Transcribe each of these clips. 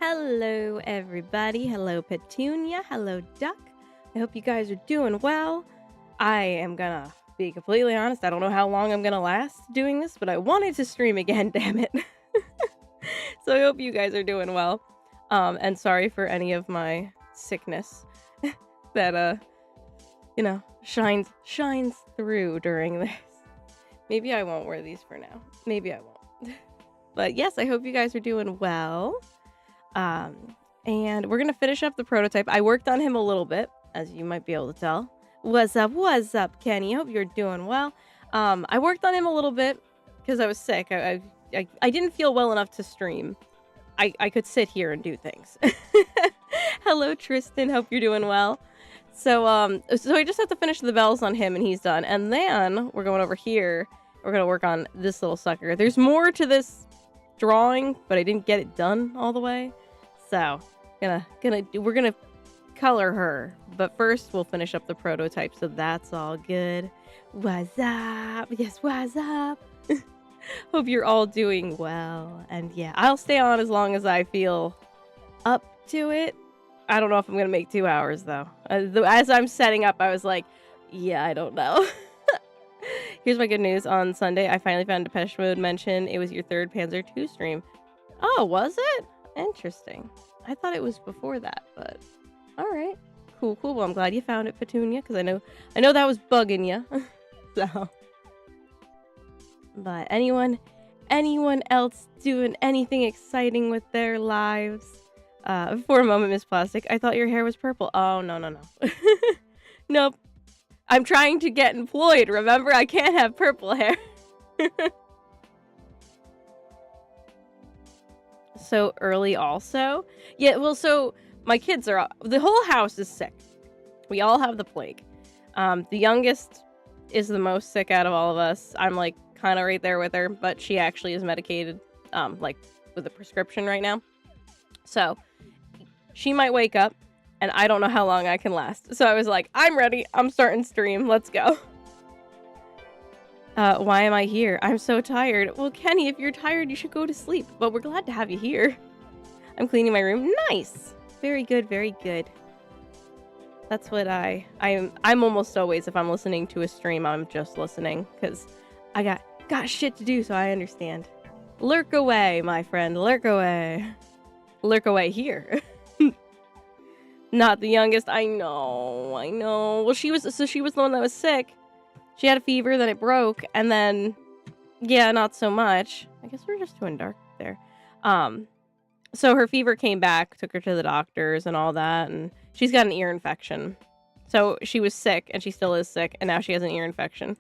Hello, everybody. Hello, Petunia. Hello, Duck. I hope you guys are doing well. I am gonna be completely honest. I don't know how long I'm gonna last doing this, but I wanted to stream again, damn it. So I hope you guys are doing well. And sorry for any of my sickness that shines through during this. Maybe I won't wear these for now. Maybe I won't. But yes, I hope you guys are doing well. And we're gonna finish up the prototype. I worked on him a little bit, as you might be able to tell. What's up, Kenny? Hope you're doing well. I worked on him a little bit because I was sick. I didn't feel well enough to stream. I could sit here and do things. Hello, Tristan. Hope you're doing well. So I just have to finish the bells on him, and he's done. And then we're going over here. We're gonna work on this little sucker. There's more to this drawing, but I didn't get it done all the way. So we're gonna color her, but first we'll finish up the prototype, so that's all good. What's up? Yes, what's up? Hope you're all doing well. And yeah, I'll stay on as long as I feel up to it. I don't know if I'm gonna make 2 hours though. As I'm setting up, I was like, yeah, I don't know. Here's my good news. On Sunday, I finally found Depeche Mode mention. It was your third Panzer II stream. Oh, was it? Interesting. I thought it was before that, but all right. Cool. Well, I'm glad you found it, Petunia, because I know that was bugging you. So, but anyone else doing anything exciting with their lives? For a moment, Miss Plastic, I thought your hair was purple. Oh, no. Nope. I'm trying to get employed, remember? I can't have purple hair. So early also? Yeah, well, so my kids are... The whole house is sick. We all have the plague. The youngest is the most sick out of all of us. I'm, like, kind of right there with her, but she actually is medicated, like, with a prescription right now. So, she might wake up, and I don't know how long I can last. So I was like, I'm ready. I'm starting stream. Let's go. Why am I here? I'm so tired. Well, Kenny, if you're tired, you should go to sleep. But we're glad to have you here. I'm cleaning my room. Nice. Very good. Very good. That's what I'm almost always, if I'm listening to a stream, I'm just listening. Because I got shit to do, so I understand. Lurk away, my friend. Lurk away. Lurk away here. Not the youngest. I know. Well, she was the one that was sick. She had a fever, then it broke, and then, yeah, not so much. I guess we're just doing dark there. So her fever came back, took her to the doctors and all that, and she's got an ear infection. So she was sick, and she still is sick, and now she has an ear infection.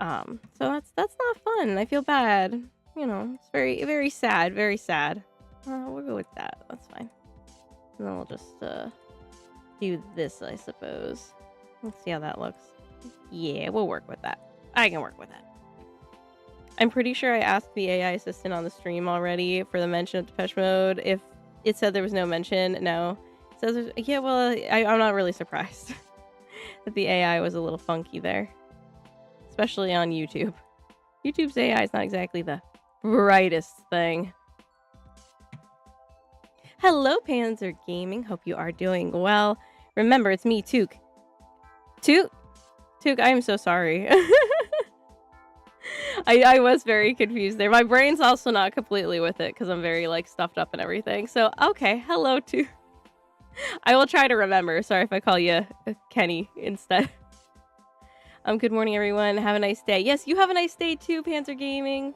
So that's not fun. I feel bad. You know, it's very, very sad. Very sad. We'll go with that. That's fine. And then we'll just do this, I suppose. Let's see how that looks. Yeah, we'll work with that. I can work with that. I'm pretty sure I asked the AI assistant on the stream already for the mention of Depeche Mode. If it said there was no mention, no. It says yeah, well, I'm not really surprised that the AI was a little funky there. Especially on YouTube. YouTube's AI is not exactly the brightest thing. Hello, Panzer Gaming. Hope you are doing well. Remember, it's me, Took. Took, I am so sorry. I was very confused there. My brain's also not completely with it because I'm very, like, stuffed up and everything. So, okay. Hello, Took. I will try to remember. Sorry if I call you Kenny instead. Good morning, everyone. Have a nice day. Yes, you have a nice day, too, Panzer Gaming.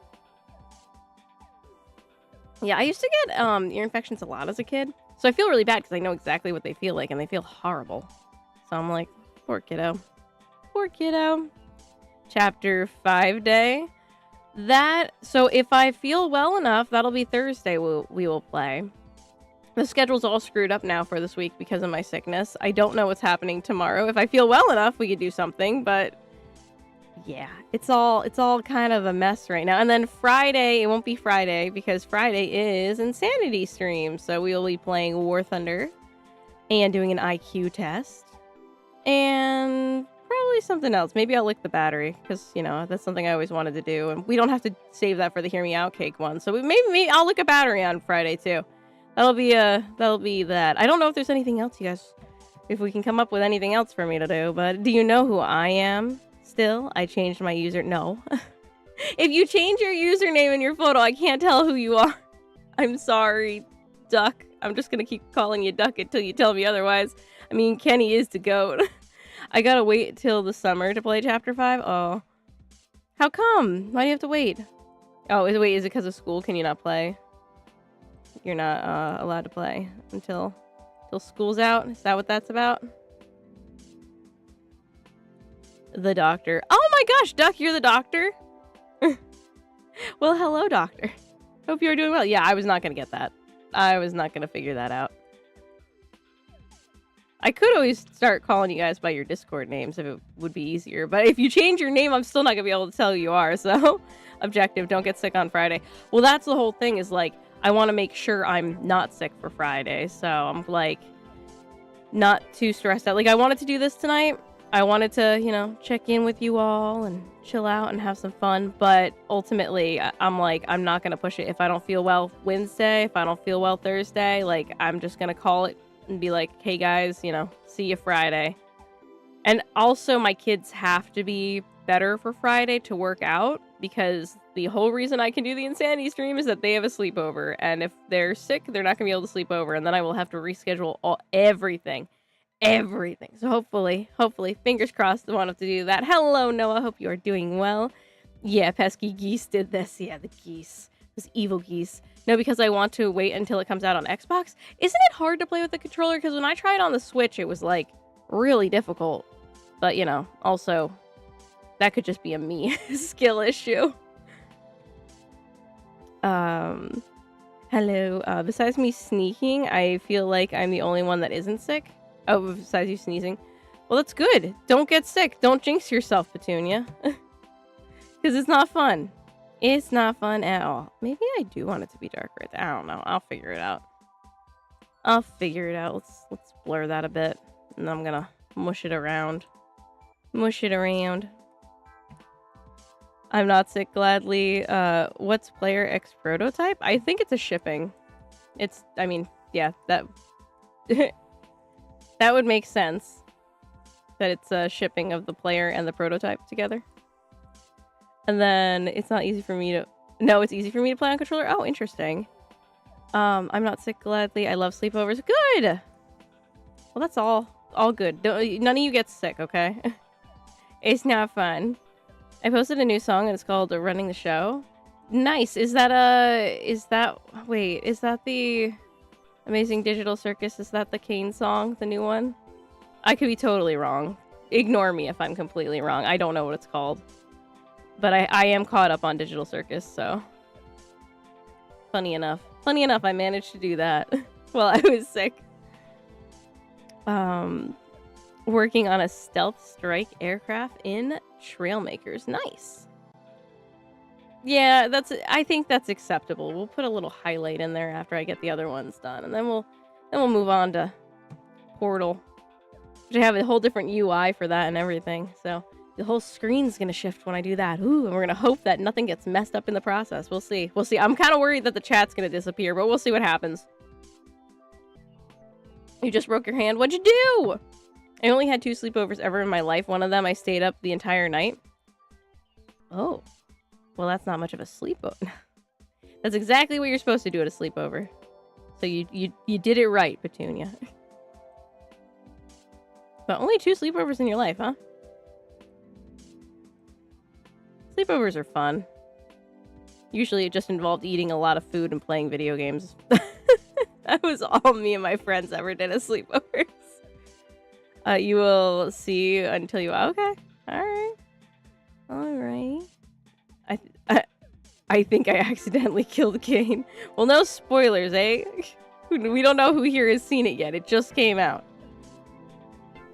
Yeah, I used to get ear infections a lot as a kid. So I feel really bad because I know exactly what they feel like, and they feel horrible. So I'm like, poor kiddo. Poor kiddo. Chapter 5 day. So if I feel well enough, that'll be Thursday we will play. The schedule's all screwed up now for this week because of my sickness. I don't know what's happening tomorrow. If I feel well enough, we could do something, but... yeah, it's all kind of a mess right now. And then Friday, it won't be Friday because Friday is Insanity stream. So we'll be playing War Thunder and doing an IQ test. And probably something else. Maybe I'll lick the battery because, you know, that's something I always wanted to do. And we don't have to save that for the Hear Me Out cake one. So maybe I'll lick a battery on Friday too. That'll be that. I don't know if there's anything else you guys, if we can come up with anything else for me to do, but do you know who I am still? I changed my user. No. If you change your username in your photo, I can't tell who you are. I'm sorry, Duck. I'm just gonna keep calling you Duck until you tell me otherwise. I mean, Kenny is the GOAT. I gotta wait till the summer to play Chapter 5? Oh. How come? Why do you have to wait? Oh, is it because of school? Can you not play? You're not allowed to play until school's out? Is that what that's about? The doctor. Oh my gosh, Duck, you're the doctor? Well, hello, doctor. Hope you're doing well. Yeah, I was not going to get that. I was not going to figure that out. I could always start calling you guys by your Discord names if it would be easier. But if you change your name, I'm still not going to be able to tell who you are. So, objective, don't get sick on Friday. Well, that's the whole thing is, like, I want to make sure I'm not sick for Friday. So, I'm, like, not too stressed out. Like, I wanted to do this tonight. I wanted to, you know, check in with you all and chill out and have some fun. But ultimately, I'm like, I'm not going to push it. If I don't feel well Wednesday, if I don't feel well Thursday, like, I'm just going to call it and be like, hey, guys, you know, see you Friday. And also, my kids have to be better for Friday to work out because the whole reason I can do the Insanity stream is that they have a sleepover. And if they're sick, they're not going to be able to sleep over. And then I will have to reschedule everything. So hopefully, fingers crossed, I won't have to do that. Hello, Noah. Hope you are doing well. Yeah, pesky geese did this. Yeah, the geese. Those evil geese. No, because I want to wait until it comes out on Xbox. Isn't it hard to play with the controller? Because when I tried on the Switch, it was, like, really difficult. But, you know, also, that could just be a me skill issue. Hello. Besides me sneaking, I feel like I'm the only one that isn't sick. Oh, besides you sneezing. Well, that's good. Don't get sick. Don't jinx yourself, Petunia. Because it's not fun. It's not fun at all. Maybe I do want it to be darker. I don't know. I'll figure it out. Let's blur that a bit. And I'm gonna mush it around. I'm not sick, gladly. What's player X prototype? I think it's a shipping. I mean, yeah, that... That would make sense. That it's a shipping of the player and the prototype together. And then it's not easy for me to... No, it's easy for me to play on controller. Oh, interesting. I'm not sick, gladly. I love sleepovers. Good! Well, that's all good. None of you get sick, okay? It's not fun. I posted a new song and it's called Running the Show. Nice. Is that the Amazing Digital Circus? Is that the Kane song, the new one? I could be totally wrong. Ignore me if I'm completely wrong. I don't know what it's called. But I am caught up on Digital Circus, so... Funny enough, I managed to do that while I was sick. Working on a stealth strike aircraft in Trailmakers. Nice. Yeah, I think that's acceptable. We'll put a little highlight in there after I get the other ones done, and then we'll move on to Portal, which I have a whole different UI for that and everything. So the whole screen's gonna shift when I do that. Ooh, and we're gonna hope that nothing gets messed up in the process. We'll see. I'm kind of worried that the chat's gonna disappear, but we'll see what happens. You just broke your hand. What'd you do? I only had 2 sleepovers ever in my life. One of them I stayed up the entire night. Oh. Well, that's not much of a sleepover. That's exactly what you're supposed to do at a sleepover. So you did it right, Petunia. But only 2 sleepovers in your life, huh? Sleepovers are fun. Usually it just involved eating a lot of food and playing video games. That was all me and my friends ever did as sleepovers. You will see until you... Okay. Alright. I think I accidentally killed Kane. Well, no spoilers, eh? We don't know who here has seen it yet. It just came out.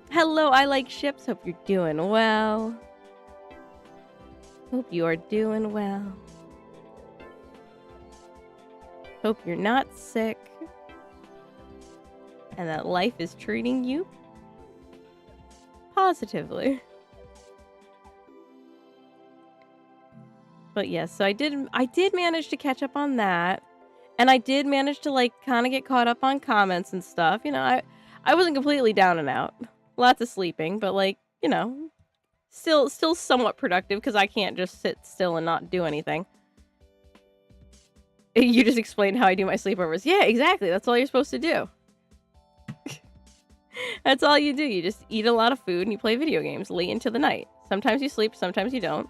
Hello, I like ships. Hope you're doing well. Hope you are doing well. Hope you're not sick. And that life is treating you positively. But yes, so I did manage to catch up on that. And I did manage to, like, kinda get caught up on comments and stuff, you know, I wasn't completely down and out. Lots of sleeping, but, like, you know, still somewhat productive because I can't just sit still and not do anything. You just explained how I do my sleepovers. Yeah, exactly, that's all you're supposed to do. That's all you do, you just eat a lot of food and you play video games late into the night. Sometimes you sleep, sometimes you don't.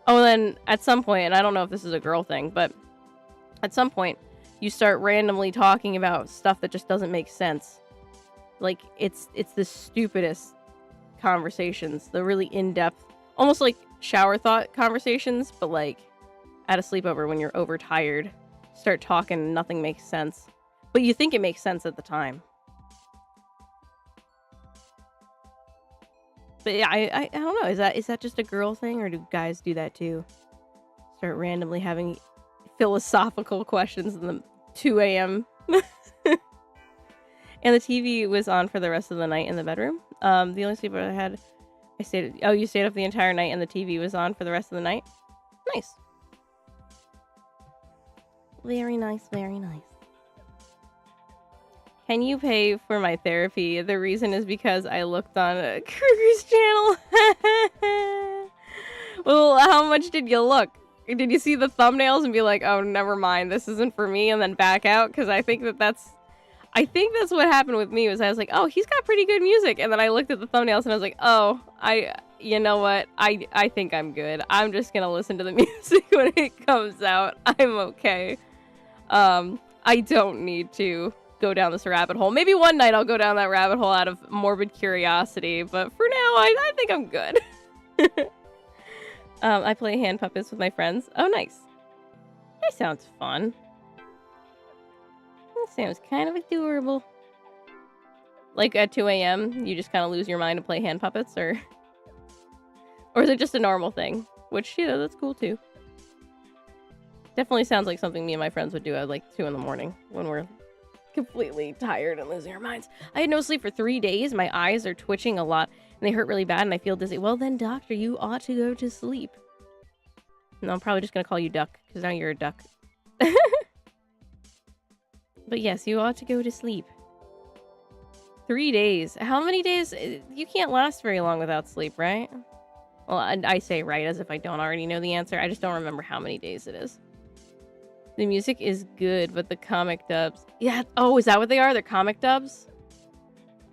Oh, and then at some point, and I don't know if this is a girl thing, but at some point, you start randomly talking about stuff that just doesn't make sense. Like, it's the stupidest conversations, the really in-depth, almost like shower thought conversations, but like at a sleepover when you're overtired, start talking and nothing makes sense. But you think it makes sense at the time. But yeah, I don't know. Is that just a girl thing, or do guys do that too? Start randomly having philosophical questions in the 2 a.m. And the TV was on for the rest of the night in the bedroom. The only sleepover I had, you stayed up the entire night and the TV was on for the rest of the night? Nice. Very nice, very nice. Can you pay for my therapy? The reason is because I looked on Kruger's channel. Well, how much did you look? Did you see the thumbnails and be like, oh, never mind, this isn't for me, and then back out? Because I think that's what happened with me, was I was like, oh, he's got pretty good music. And then I looked at the thumbnails and I was like, oh, you know what? I think I'm good. I'm just going to listen to the music when it comes out. I'm okay. I don't need to go down this rabbit hole. Maybe one night I'll go down that rabbit hole out of morbid curiosity, but for now, I think I'm good. I play hand puppets with my friends. Oh, nice. That sounds fun. That sounds kind of adorable. Like at 2 a.m., you just kind of lose your mind to play hand puppets, or is it just a normal thing? Which, you know, that's cool too. Definitely sounds like something me and my friends would do at like 2 in the morning when we're completely tired and losing our minds. I had no sleep for 3 days. My eyes are twitching a lot and they hurt really bad and I feel dizzy. Well then, doctor, you ought to go to sleep. No, I'm probably just gonna call you Duck, because now you're a duck. But yes, you ought to go to sleep. 3 days. How many days? You can't last very long without sleep, right? Well, I say right as if I don't already know the answer. I just don't remember how many days it is. The music is good, but the comic dubs... Yeah, oh, is that what they are? They're comic dubs?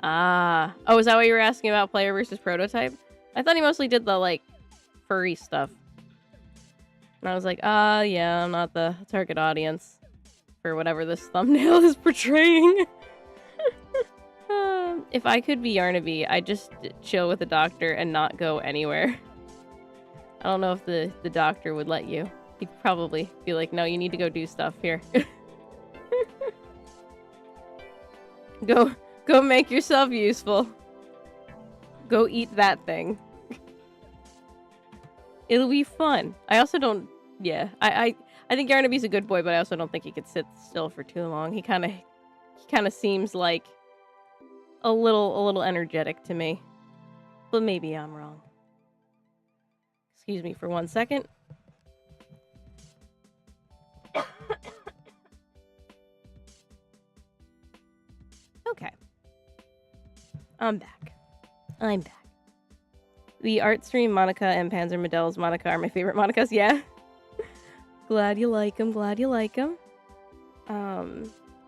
Ah. Oh, is that what you were asking about Player versus Prototype? I thought he mostly did the, like, furry stuff. And I was like, yeah, I'm not the target audience for whatever this thumbnail is portraying. If I could be Yarnaby, I'd just chill with the doctor and not go anywhere. I don't know if the doctor would let you. He'd probably be like, no, you need to go do stuff here. Go make yourself useful. Go eat that thing. It'll be fun. I also don't... Yeah, I think Yarnaby's a good boy, but I also don't think he could sit still for too long. He kind of seems like a little energetic to me. But maybe I'm wrong. Excuse me for 1 second. Okay. I'm back. The art stream Monica and Panzer Model's Monica are my favorite Monicas. Yeah. Glad you like them.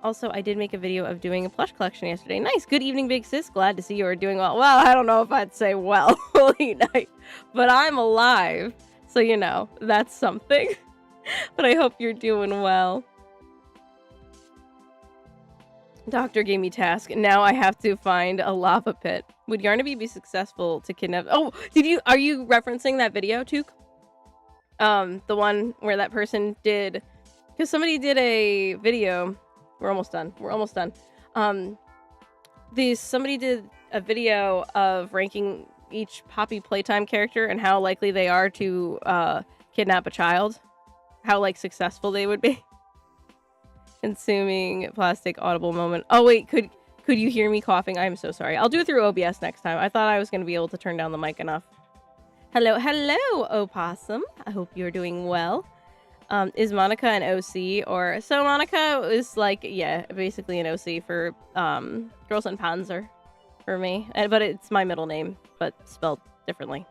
Also, I did make a video of doing a plush collection yesterday. Nice. Good evening, big sis. Glad to see you are doing well. Well, I don't know if I'd say well, holy night, but I'm alive. So, you know, that's something. But I hope you're doing well. Doctor gave me task. Now I have to find a lava pit. Would Yarnaby be successful to kidnap... Oh, are you referencing that video, Took? The one where that person did... Because somebody did a video... We're almost done. Somebody did a video of ranking each Poppy Playtime character and how likely they are to kidnap a child. How, like, successful they would be. Consuming plastic audible moment. Oh, wait, could you hear me coughing? I'm so sorry. I'll do it through OBS next time. I thought I was going to be able to turn down the mic enough. Hello, Opossum. I hope you're doing well. Is Monica an OC or so? Monica is like, yeah, basically an OC for Girls and Panzer for me, but it's my middle name, but spelled differently.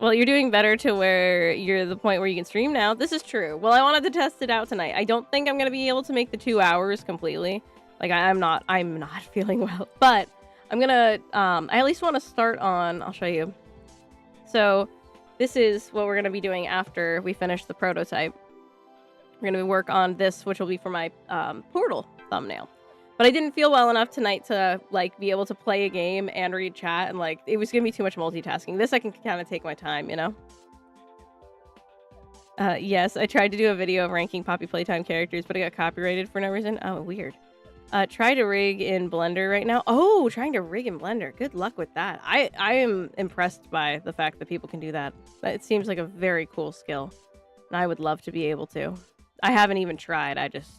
Well, you're doing better to where you're the point where you can stream now. This is true. Well, I wanted to test it out tonight. I don't think I'm gonna be able to make the 2 hours completely. Like I'm not feeling well, but I'm gonna. I at least want to start on. I'll show you. So, this is what we're gonna be doing after we finish the prototype. We're gonna work on this, which will be for my Portal thumbnail. But I didn't feel well enough tonight to like be able to play a game and read chat, and like it was gonna be too much multitasking. This I can kind of take my time, you know. Yes, I tried to do a video of ranking Poppy Playtime characters, but I got copyrighted for no reason. Oh, weird. Try to rig in Blender right now. Oh, trying to rig in Blender. Good luck with that. I am impressed by the fact that people can do that. It seems like a very cool skill, and I would love to be able to. I haven't even tried. I just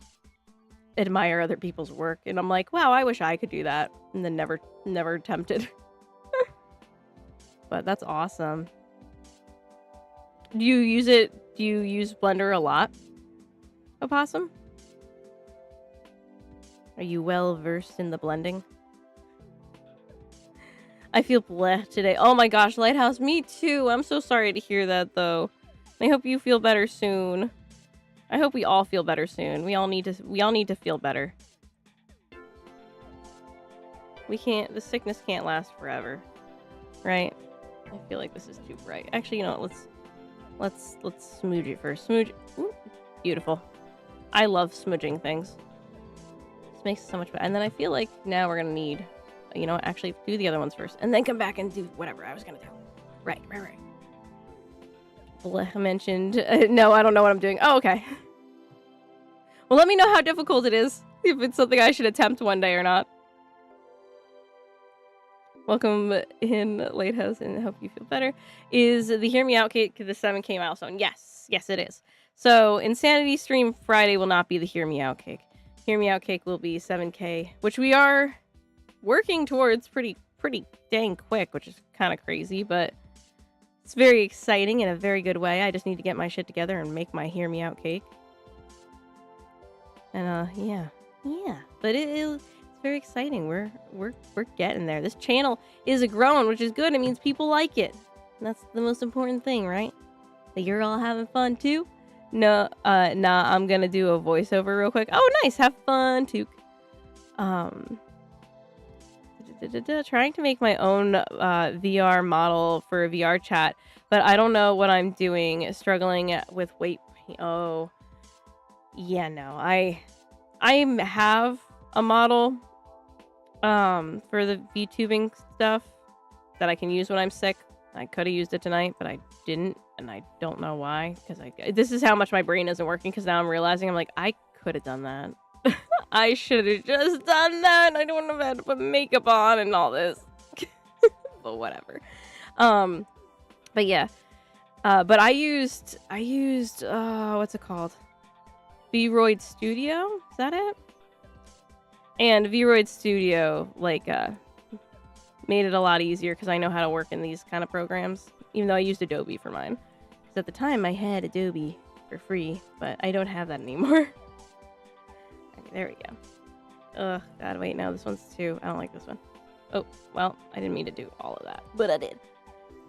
admire other people's work, and I'm like, wow, I wish I could do that, and then never attempted. But that's awesome. Do you use Blender a lot, Opossum? Are you well versed in the blending? I feel bleh today. Oh my gosh, Lighthouse, me too. I'm so sorry to hear that though. I hope you feel better soon. I hope we all feel better soon. We all need to feel better. The sickness can't last forever. Right? I feel like this is too bright. Actually, you know what, let's smooge it first. Smooge. Ooh, beautiful. I love smudging things. This makes it so much better. And then I feel like now we're gonna need, you know what, actually do the other ones first and then come back and do whatever I was gonna do. Right. Blech mentioned. No, I don't know what I'm doing. Oh, okay. Well, let me know how difficult it is. If it's something I should attempt one day or not. Welcome in, Lighthouse, and I hope you feel better. Is the Hear Me Out cake the 7K milestone? Yes, it is. So, Insanity stream Friday will not be the Hear Me Out cake. Hear Me Out cake will be 7K, which we are working towards pretty dang quick, which is kind of crazy, but it's very exciting in a very good way. I just need to get my shit together and make my Hear Me Out cake. And yeah. But it's very exciting. We're getting there. This channel is growing, which is good. It means people like it. And that's the most important thing, right? That you're all having fun too. No, nah. I'm gonna do a voiceover real quick. Oh, nice. Have fun, Took. Trying to make my own VR model for VR chat, but I don't know what I'm doing. Struggling with weight. Oh, yeah, no. I have a model for the VTubing stuff that I can use when I'm sick. I could have used it tonight, but I didn't, and I don't know why. Because this is how much my brain isn't working. Because now I'm realizing I'm like, I could have done that. I should have just done that. I don't have to put makeup on and all this. But whatever. But yeah. But I used what's it called? Vroid Studio? Is that it? And Vroid Studio made it a lot easier because I know how to work in these kind of programs. Even though I used Adobe for mine. Because at the time I had Adobe for free, but I don't have that anymore. There we go. Ugh, God, wait, no, this one's 2. I don't like this one. Oh, well, I didn't mean to do all of that, but I did.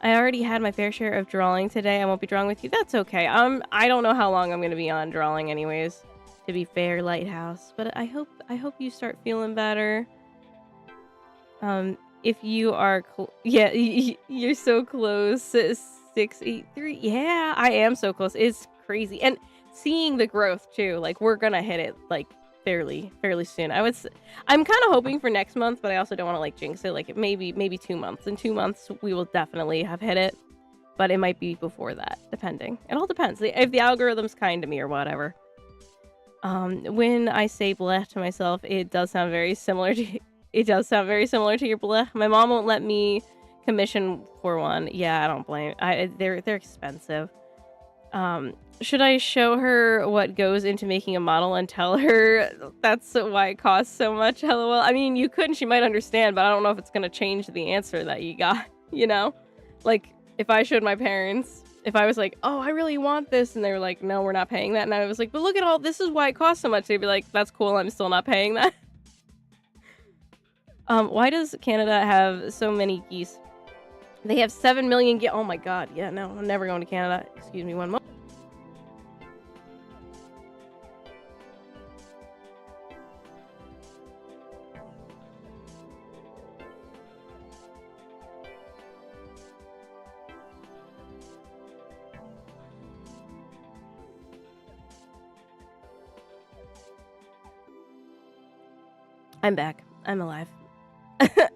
I already had my fair share of drawing today. I won't be drawing with you. That's okay. I don't know how long I'm going to be on drawing anyways, to be fair, Lighthouse. But I hope you start feeling better. If you are... yeah, you're so close. 683. Yeah, I am so close. It's crazy. And seeing the growth, too. Like, we're going to hit it, like, fairly soon. I'm kind of hoping for next month, but I also don't want to like jinx it. Like maybe 2 months. In 2 months we will definitely have hit it, but it might be before that, depending. It all depends if the algorithm's kind to me or whatever. When I say bleh to myself, it does sound very similar to your bleh. My mom won't let me commission for one. Yeah, I don't blame. They're expensive. Should I show her what goes into making a model and tell her that's why it costs so much? LOL. I mean, you could and she might understand, but I don't know if it's going to change the answer that you got, you know? Like, if I showed my parents If I was like, oh, I really want this, and they were like, no, we're not paying that, and I was like, but look at all, this is why it costs so much, they'd be like, that's cool, I'm still not paying that. Why does Canada have so many geese? They have 7 million geese. Oh my god, yeah, no, I'm never going to Canada. Excuse me one moment. I'm back. I'm alive.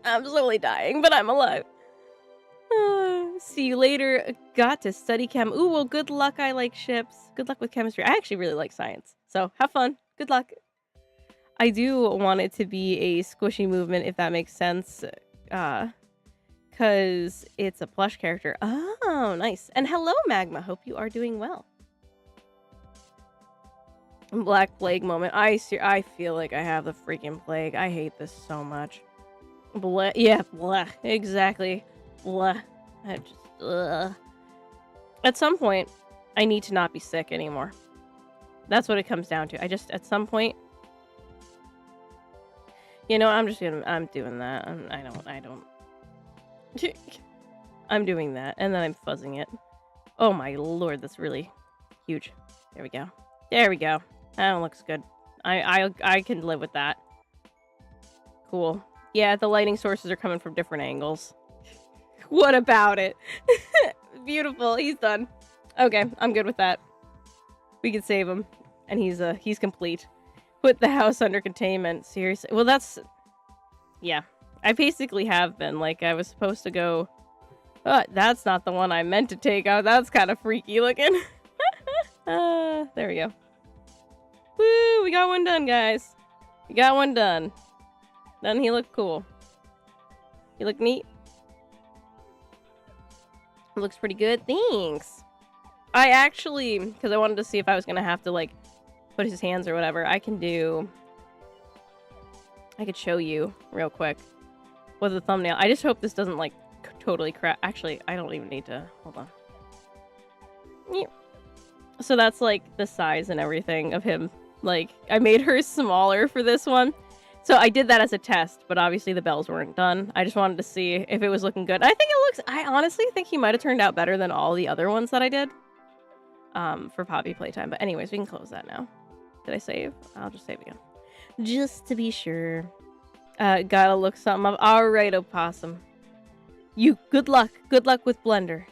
I'm slowly dying, but I'm alive. See you later. Got to study chem. Ooh, well, good luck. I like ships. Good luck with chemistry. I actually really like science. So have fun. Good luck. I do want it to be a squishy movement, if that makes sense. Because it's a plush character. Oh, nice. And hello, Magma. Hope you are doing well. Black Plague moment. I feel like I have the freaking plague. I hate this so much. Blah. Yeah, blah. Exactly. Blah. I just, ugh. At some point, I need to not be sick anymore. That's what it comes down to. At some point, you know, I'm doing that. I don't. I'm doing that, and then I'm fuzzing it. Oh my lord, that's really huge. There we go. There we go. That looks good. I can live with that. Cool. Yeah, the lighting sources are coming from different angles. What about it? Beautiful. He's done. Okay, I'm good with that. We can save him. And he's complete. Put the house under containment. Seriously. Well, that's... Yeah. I basically have been. Like, I was supposed to go... Oh, that's not the one I meant to take out. That's kind of freaky looking. There we go. Woo! We got one done, guys. We got one done. Doesn't he look cool? He look neat? Looks pretty good. Thanks. I actually, because I wanted to see if I was going to have to, like, put his hands or whatever, I could show you real quick with a thumbnail. I just hope this doesn't, like, totally crap. Actually, I don't even need to. Hold on. Yeah. So that's, like, the size and everything of him. Like, I made her smaller for this one. So I did that as a test, but obviously the bells weren't done. I just wanted to see if it was looking good. I honestly think he might have turned out better than all the other ones that I did. For Poppy Playtime. But anyways, we can close that now. Did I save? I'll just save again. Just to be sure. Gotta look something up. Alright, Opossum. You, good luck. Good luck with Blender.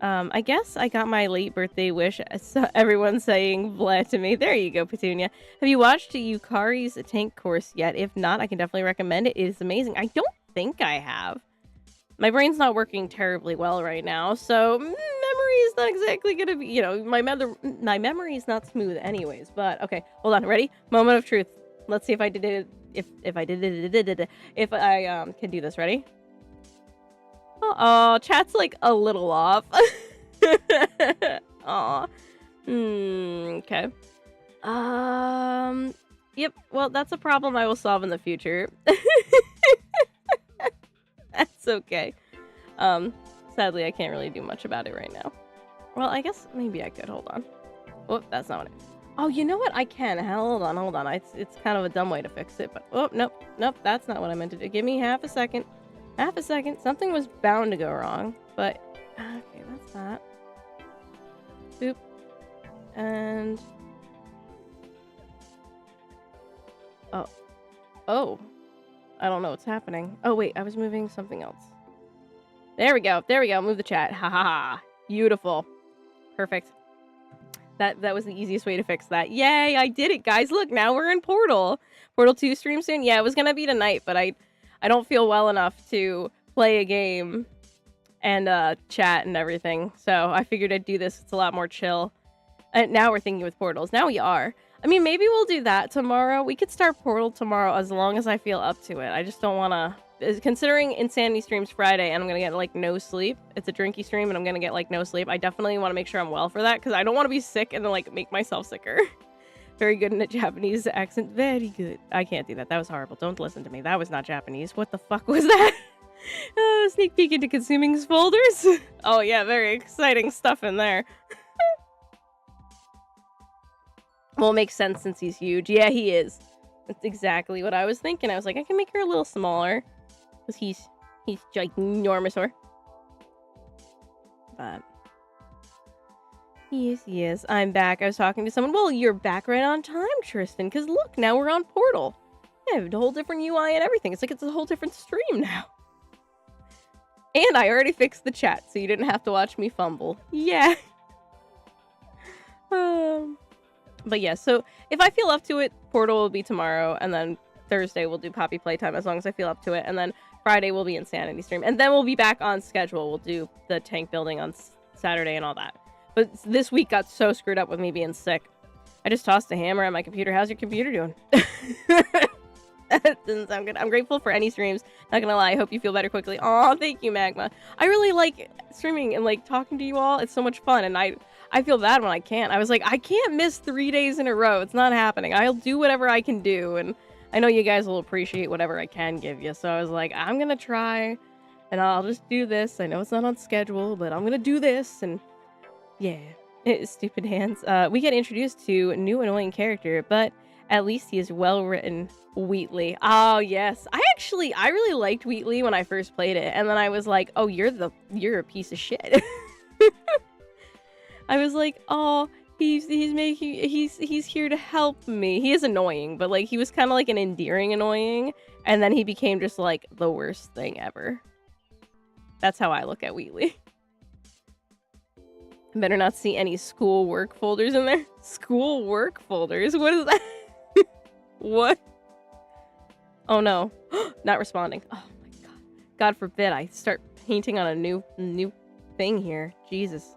I guess I got my late birthday wish. So everyone's saying blah to me. There you go, Petunia. Have you watched Yukari's tank course yet? If not, I can definitely recommend it. It is amazing. I don't think I have. My brain's not working terribly well right now, so memory is not exactly gonna be, you know, my memory is not smooth anyways, but okay, hold on, ready? Moment of truth. Let's see if I did it, if I can do this, ready? Oh, chat's like a little off. Aw. Okay. Yep, well, that's a problem I will solve in the future. That's okay. Sadly, I can't really do much about it right now. Well, I guess maybe I could. Hold on. Oh, that's not what it... Oh, you know what? I can. Hold on. It's kind of a dumb way to fix it, but... Oh, nope. That's not what I meant to do. Give me half a second. Half a second. Something was bound to go wrong, but... Okay, that's that. Boop. And... Oh. I don't know what's happening. Oh, wait. I was moving something else. There we go. Move the chat. Ha ha ha. Beautiful. Perfect. That was the easiest way to fix that. Yay, I did it, guys. Look, now we're in Portal. Portal 2 stream soon. Yeah, it was going to be tonight, but I don't feel well enough to play a game and chat and everything. So I figured I'd do this. It's a lot more chill. And now we're thinking with Portals. Now we are. I mean, maybe we'll do that tomorrow. We could start Portal tomorrow as long as I feel up to it. I just don't want to... Considering Insanity streams Friday and I'm going to get, like, no sleep. It's a drinky stream and I'm going to get, like, no sleep. I definitely want to make sure I'm well for that because I don't want to be sick and then, like, make myself sicker. Very good in a Japanese accent. Very good. I can't do that. That was horrible. Don't listen to me. That was not Japanese. What the fuck was that? Sneak peek into Consuming's folders. Oh yeah, very exciting stuff in there. Well, it makes sense since he's huge. Yeah, he is. That's exactly what I was thinking. I was like, I can make her a little smaller. Because he's ginormous. But yes, I'm back. I was talking to someone. Well, you're back right on time, Tristan. Because look, now we're on Portal. Yeah, a whole different UI and everything. It's like it's a whole different stream now. And I already fixed the chat, so you didn't have to watch me fumble. Yeah. But yeah, so if I feel up to it, Portal will be tomorrow, and then Thursday we'll do Poppy Playtime as long as I feel up to it, and then Friday will be Insanity Stream, and then we'll be back on schedule. We'll do the tank building on Saturday and all that. But this week got so screwed up with me being sick. I just tossed a hammer at my computer. How's your computer doing? That doesn't sound good. I'm grateful for any streams. Not gonna lie, I hope you feel better quickly. Aw, thank you, Magma. I really like streaming and like talking to you all. It's so much fun, and I feel bad when I can't. I was like, I can't miss 3 days in a row. It's not happening. I'll do whatever I can do, and I know you guys will appreciate whatever I can give you. So I was like, I'm gonna try, and I'll just do this. I know it's not on schedule, but I'm gonna do this, and yeah. Stupid hands. We get introduced to a new annoying character, but at least he is well written. Wheatley. Oh yes. I really liked Wheatley when I first played it, and then I was like, oh, you're a piece of shit. I was like, oh, he's here to help me. He is annoying, but like he was kind of like an endearing annoying, and then he became just like the worst thing ever. That's how I look at Wheatley. Better not see any school work folders in there. School work folders? What is that? What? Oh no. Not responding. Oh my god. God forbid I start painting on a new thing here. Jesus.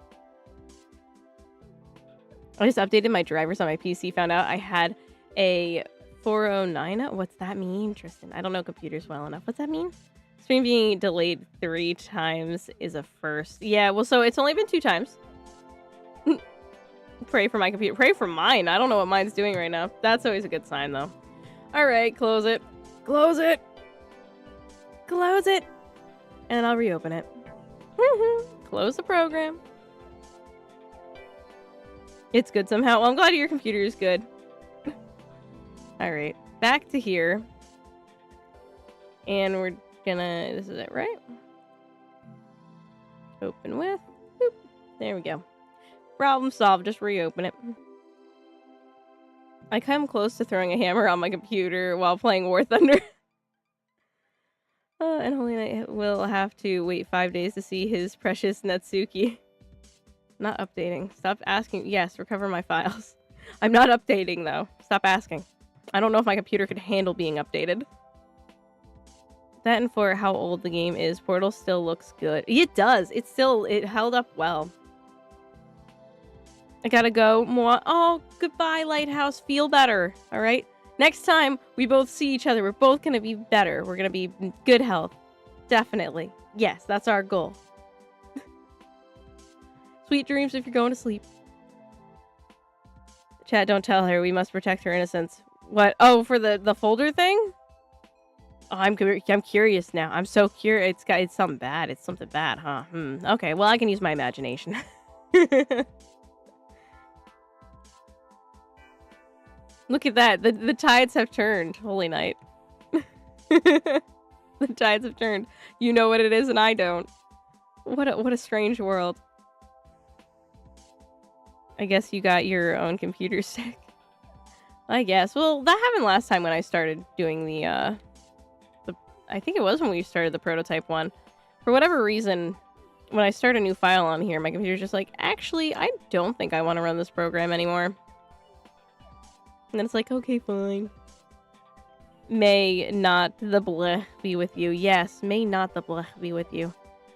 I just updated my drivers on my PC. Found out I had a 409. What's that mean, Tristan? I don't know computers well enough. What's that mean? Stream being delayed 3 times is a first. Yeah, well, so it's only been 2 times. Pray for my computer. Pray for mine. I don't know what mine's doing right now. That's always a good sign, though. Alright, close it. Close it! Close it! And I'll reopen it. Close the program. It's good somehow. Well, I'm glad your computer is good. Alright, back to here. And we're gonna... This is it, right? Open with. Boop. There we go. Problem solved. Just reopen it. I come close to throwing a hammer on my computer while playing War Thunder. And Holy Knight will have to wait 5 days to see his precious Natsuki. Not updating. Stop asking. Yes, recover my files. I'm not updating, though. Stop asking. I don't know if my computer could handle being updated. That and for how old the game is, Portal still looks good. It does. It held up well. I gotta go. More. Oh, goodbye, Lighthouse. Feel better. All right. Next time we both see each other, we're both gonna be better. We're gonna be in good health. Definitely. Yes, that's our goal. Sweet dreams if you're going to sleep. Chat, don't tell her. We must protect her innocence. What? Oh, for the folder thing? Oh, I'm curious now. I'm so curious. It's something bad. It's something bad, huh? Okay. Well, I can use my imagination. Look at that. The tides have turned. Holy Night. The tides have turned. You know what it is and I don't. What a strange world. I guess you got your own computer sick. I guess. Well, that happened last time when I started doing the I think it was when we started the prototype one. For whatever reason, when I start a new file on here, my computer's just like, actually, I don't think I want to run this program anymore. And then it's like, okay, fine. May not the bleh be with you. Yes, may not the bleh be with you.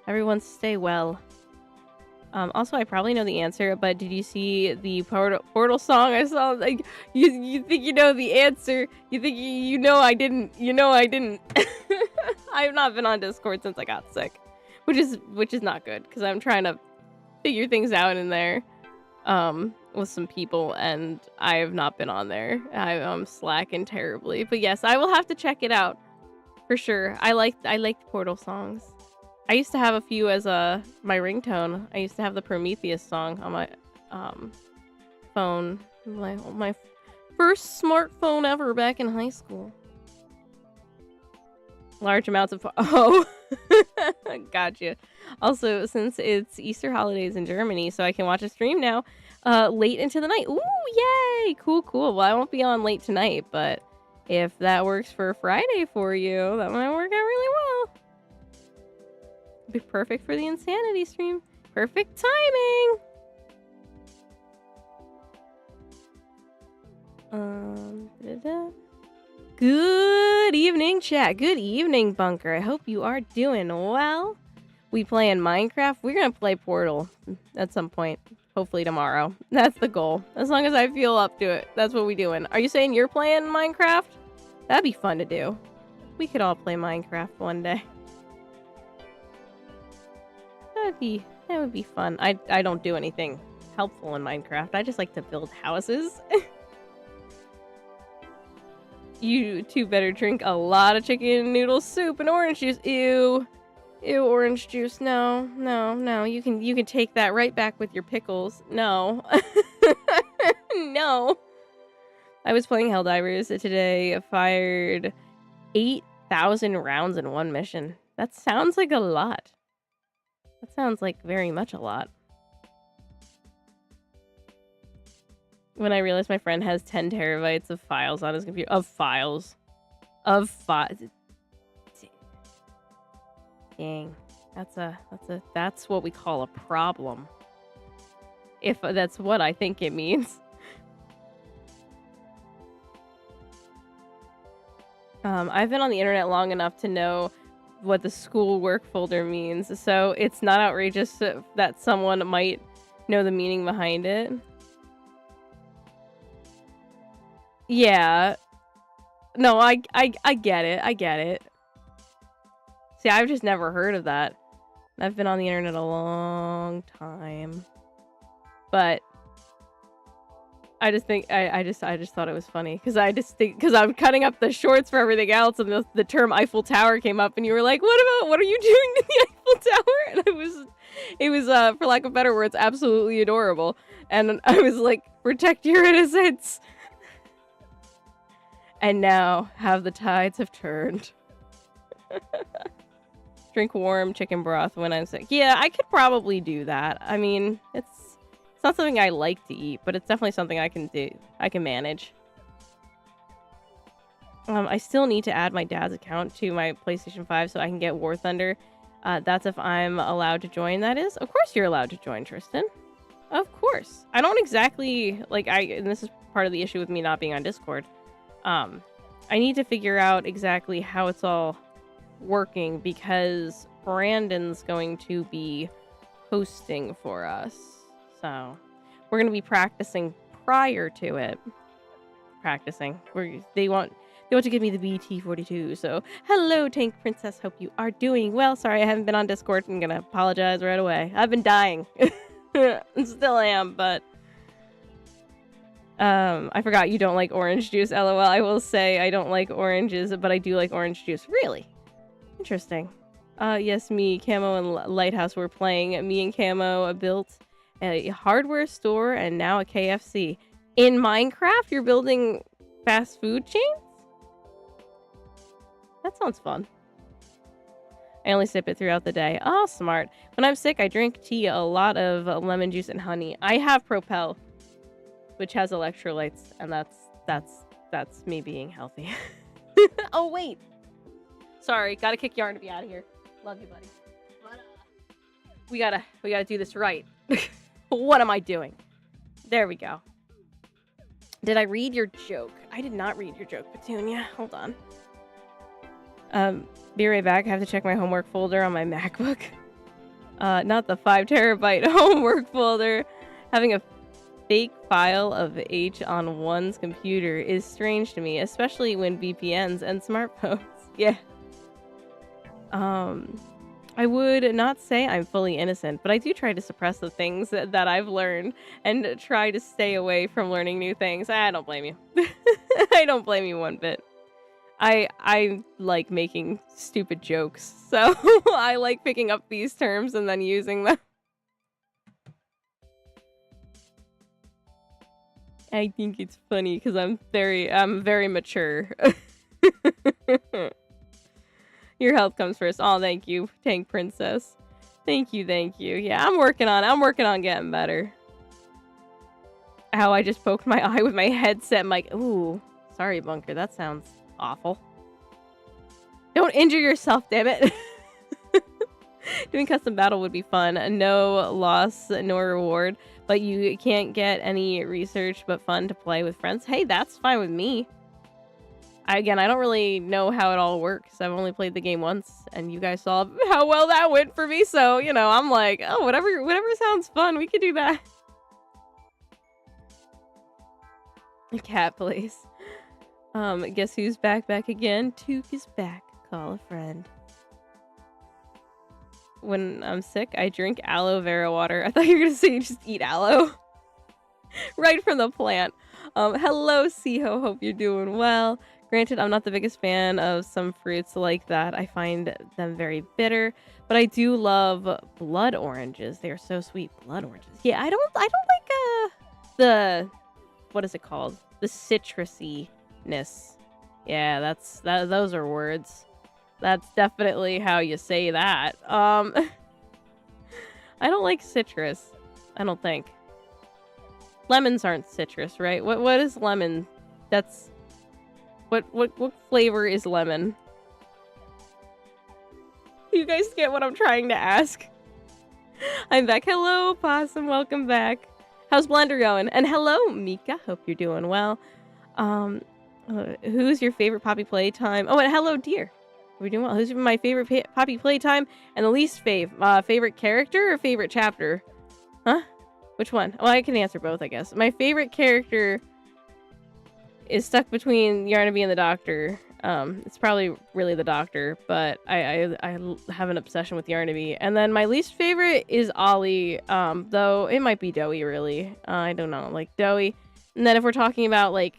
Everyone stay well. Also, I probably know the answer, but did you see the Portal song I saw? Like, you think you know the answer. You think you know I didn't. You know I didn't. I have not been on Discord since I got sick. Which is not good, because I'm trying to figure things out in there. With some people, and I have not been on there. I'm slacking terribly. But yes, I will have to check it out. For sure. I liked Portal songs. I used to have a few as my ringtone. I used to have the Prometheus song on my um phone. My first smartphone ever back in high school. Large amounts of oh, gotcha. Also, since it's Easter holidays in Germany, so I can watch a stream now, late into the night. Ooh, yay! Cool, cool. Well, I won't be on late tonight, but if that works for Friday for you, that might work out really well. Be perfect for the Insanity stream. Perfect timing. Da-da-da. Good evening, chat. Good evening, Bunker. I hope you are doing well. We playing Minecraft. We're gonna play Portal at some point. Hopefully tomorrow. That's the goal. As long as I feel up to it. That's what we doing. Are you saying you're playing Minecraft? That'd be fun to do. We could all play Minecraft one day. That would be fun. I don't do anything helpful in Minecraft. I just like to build houses. You two better drink a lot of chicken noodle soup and orange juice. Ew. Ew, orange juice. No, no, no. You can take that right back with your pickles. No. No. I was playing Helldivers today. I fired 8,000 rounds in one mission. That sounds like a lot. That sounds like very much a lot. When I realized my friend has 10 terabytes of files on his computer. Of files. Dang. That's what we call a problem. If that's what I think it means. I've been on the internet long enough to know what the school work folder means, so it's not outrageous that someone might know the meaning behind it. Yeah. No, I get it. I get it. See, I've just never heard of that. I've been on the internet a long time. But I just think I just thought it was funny because I'm cutting up the shorts for everything else, and the term Eiffel Tower came up, and you were like, what are you doing to the Eiffel Tower? And it was for lack of better words, absolutely adorable. And I was like, protect your innocence. And now have the tides have turned. Drink warm chicken broth when I'm sick. Yeah, I could probably do that. I mean, it's not something I like to eat, but it's definitely something I can do. I can manage. I still need to add my dad's account to my PlayStation 5 so I can get War Thunder. That's if I'm allowed to join, that is. Of course you're allowed to join, Tristan. Of course. I don't exactly, and this is part of the issue with me not being on Discord. I need to figure out exactly how it's all working because Brandon's going to be hosting for us. So we're going to be practicing prior to it. They want to give me the BT-42. So hello, Tank Princess. Hope you are doing well. Sorry, I haven't been on Discord. I'm going to apologize right away. I've been dying. Still am, but I forgot you don't like orange juice, LOL. I will say I don't like oranges, but I do like orange juice. Really? Interesting. Yes, me, Camo, and Lighthouse were playing. Me and Camo built a hardware store and now a KFC. In Minecraft, you're building fast food chains? That sounds fun. I only sip it throughout the day. Oh, smart. When I'm sick, I drink tea, a lot of lemon juice and honey. I have Propel, which has electrolytes, and that's me being healthy. Oh, wait. Sorry, gotta kick Yarn to be out of here. Love you, buddy. But, we gotta do this right. What am I doing? There we go. Did I read your joke? I did not read your joke, Petunia. Hold on. Be right back. I have to check my homework folder on my MacBook. Not the 5 terabyte homework folder. Having a fake file of H on one's computer is strange to me, especially when VPNs and smartphones. Yeah. I would not say I'm fully innocent, but I do try to suppress the things that I've learned and try to stay away from learning new things. I don't blame you. I don't blame you one bit. I like making stupid jokes, so I like picking up these terms and then using them. I think it's funny because I'm very mature. Your health comes first. Oh, thank you, Tank Princess. Thank you, thank you. Yeah, I'm working on getting better. How I just poked my eye with my headset. I'm like, ooh, sorry, Bunker. That sounds awful. Don't injure yourself, damn it. Doing custom battle would be fun. No loss, no reward, but you can't get any research, but fun to play with friends. Hey, that's fine with me. Again, I don't really know how it all works. I've only played the game once, and you guys saw how well that went for me. So, you know, I'm like, oh, whatever sounds fun, we could do that. Cat place. Guess who's back again? Took is back. Call a friend. When I'm sick, I drink aloe vera water. I thought you were gonna say you just eat aloe. Right from the plant. Hello, Siho. Hope you're doing well. Granted, I'm not the biggest fan of some fruits like that. I find them very bitter, but I do love blood oranges. They are so sweet. Blood oranges. Yeah, I don't like the, what is it called? The citrusiness. Yeah, those are words. That's definitely how you say that. I don't like citrus. I don't think. Lemons aren't citrus, right? What is lemon? That's what flavor is lemon? You guys get what I'm trying to ask. I'm back. Hello, Possum. Welcome back. How's Blender going? And hello, Mika. Hope you're doing well. Who's your favorite Poppy playtime? Oh, and hello, dear. We're doing well. Who's my favorite Poppy playtime and the least favorite character or favorite chapter? Huh? Which one? Well, I can answer both, I guess. My favorite character is stuck between Yarnaby and the Doctor. It's probably really the Doctor, but I have an obsession with Yarnaby. And then my least favorite is Ollie, though it might be Doey, really. I don't know, like Doey. And then if we're talking about, like,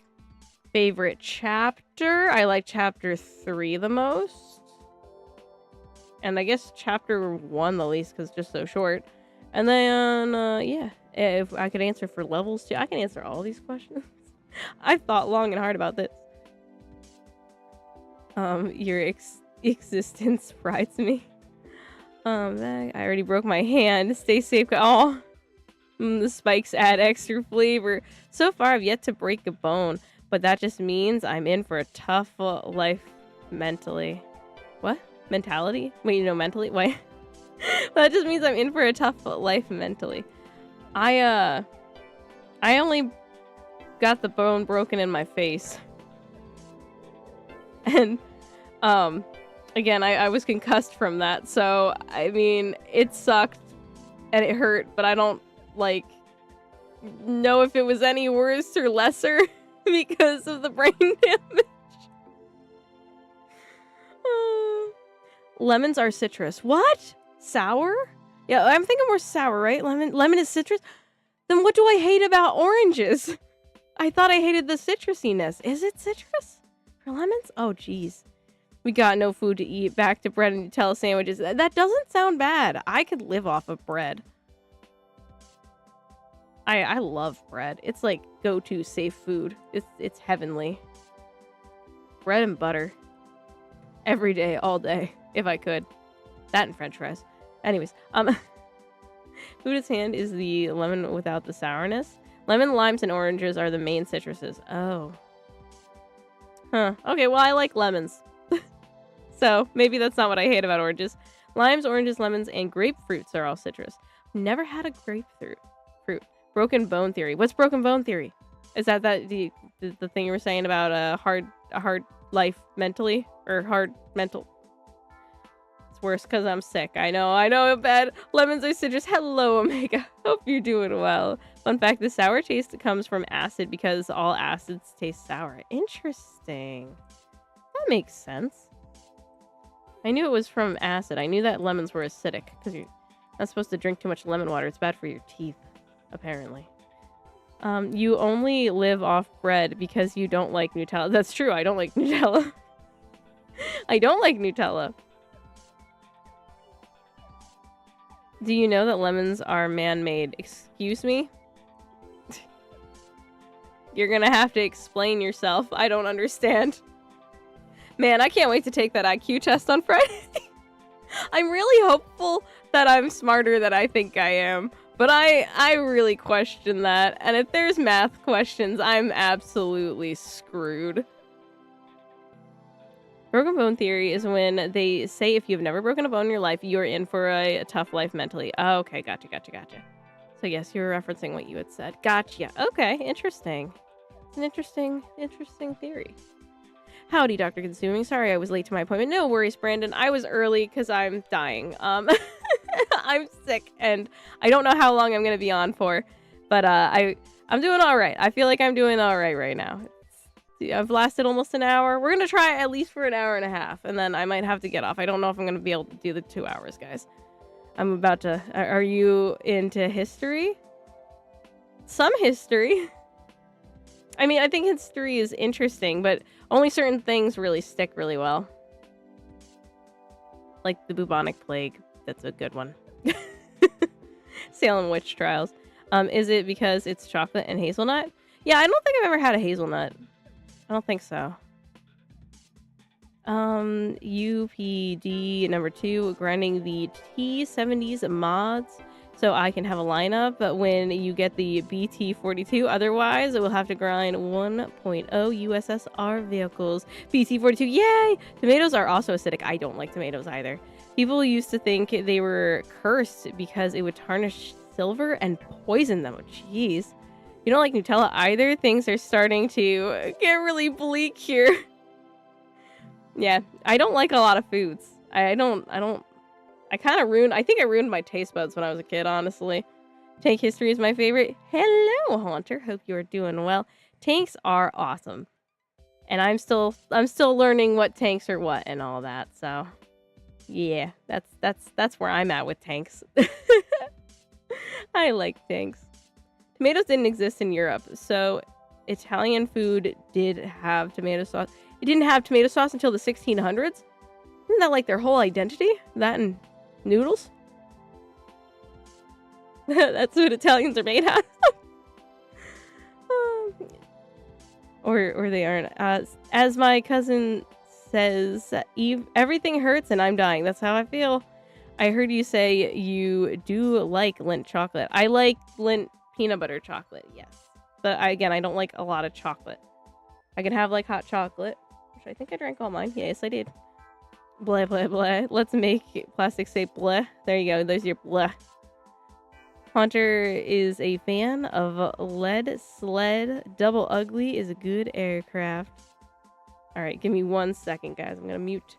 favorite chapter, I like chapter 3 the most. And I guess chapter 1 the least, because it's just so short. And then, yeah, if I could answer for levels too, I can answer all these questions. I've thought long and hard about this. Your existence frights me. I already broke my hand. Stay safe. Oh, the spikes add extra flavor. So far, I've yet to break a bone, but that just means I'm in for a tough life mentally. What? Mentality? Wait, you know, mentally? Wait. That just means I'm in for a tough life mentally. I only got the bone broken in my face. And, again, I was concussed from that, so, I mean, it sucked, and it hurt, but I don't, like, know if it was any worse or lesser because of the brain damage. Lemons are citrus. What? Sour? Yeah, I'm thinking more sour, right? Lemon is citrus? Then what do I hate about oranges? I thought I hated the citrusiness. Is it citrus for lemons? Oh, jeez. We got no food to eat. Back to bread and Nutella sandwiches. That doesn't sound bad. I could live off of bread. I love bread. It's like go-to safe food. It's heavenly. Bread and butter. Every day, all day, if I could. That and french fries. Anyways, Buddha's hand is the lemon without the sourness. Lemon, limes, and oranges are the main citruses. Oh. Huh. Okay, well, I like lemons. So, maybe that's not what I hate about oranges. Limes, oranges, lemons, and grapefruits are all citrus. Never had a grapefruit. Broken bone theory. What's broken bone theory? Is that the thing you were saying about a hard life mentally? Or hard mental? It's worse because I'm sick. I know, bad. Lemons are citrus. Hello, Omega. Hope you're doing well. Fun fact, the sour taste comes from acid because all acids taste sour. Interesting. That makes sense. I knew it was from acid. I knew that lemons were acidic because you're not supposed to drink too much lemon water. It's bad for your teeth, apparently. You only live off bread because you don't like Nutella. That's true. I don't like Nutella. I don't like Nutella. Do you know that lemons are man-made? Excuse me? You're gonna have to explain yourself. I don't understand. Man, I can't wait to take that IQ test on Friday. I'm really hopeful that I'm smarter than I think I am. But I really question that. And if there's math questions, I'm absolutely screwed. Broken bone theory is when they say if you've never broken a bone in your life, you're in for a tough life mentally. Oh, okay, gotcha. So yes, you're referencing what you had said. Gotcha. Okay, interesting. It's an interesting theory. Howdy, Dr. Consuming. Sorry I was late to my appointment. No worries, Brandon. I was early because I'm dying. I'm sick and I don't know how long I'm gonna be on for, but I'm doing all right. I feel like I'm doing all right right now. I've lasted almost an hour. We're gonna try at least for an hour and a half, and then I might have to get off. I don't know if I'm gonna be able to do the 2 hours, guys. I'm about to. Are you into history? Some history. I mean, I think history is interesting, but only certain things really stick really well. Like the bubonic plague. That's a good one. Salem witch trials. Is it because it's chocolate and hazelnut? Yeah, I don't think I've ever had a hazelnut. I don't think so. UPD number 2, grinding the T70s mods so I can have a lineup, but when you get the BT42, otherwise it will have to grind 1.0 USSR vehicles. BT42, yay! Tomatoes are also acidic. I don't like tomatoes either. People used to think they were cursed because it would tarnish silver and poison them. Jeez. You don't like Nutella either? Things are starting to get really bleak here. Yeah, I don't like a lot of foods. I kind of ruined, I think I ruined my taste buds when I was a kid, honestly. Tank history is my favorite. Hello, Haunter. Hope you're doing well. Tanks are awesome. And I'm still learning what tanks are what and all that, so yeah, that's where I'm at with tanks. I like tanks. Tomatoes didn't exist in Europe, so Italian food did have tomato sauce. It didn't have tomato sauce until the 1600s? Isn't that like their whole identity? That and noodles? That's what Italians are made out of. Or they aren't. As my cousin says, everything hurts and I'm dying. That's how I feel. I heard you say you do like Lindt chocolate. I like Lindt peanut butter chocolate, yes. But I don't like a lot of chocolate. I can have like hot chocolate, which I think I drank all mine. Yes, I did. Blah, blah, blah. Let's make plastic say blah. There you go. There's your blah. Haunter is a fan of lead sled. Double Ugly is a good aircraft. All right, give me 1 second, guys. I'm going to mute.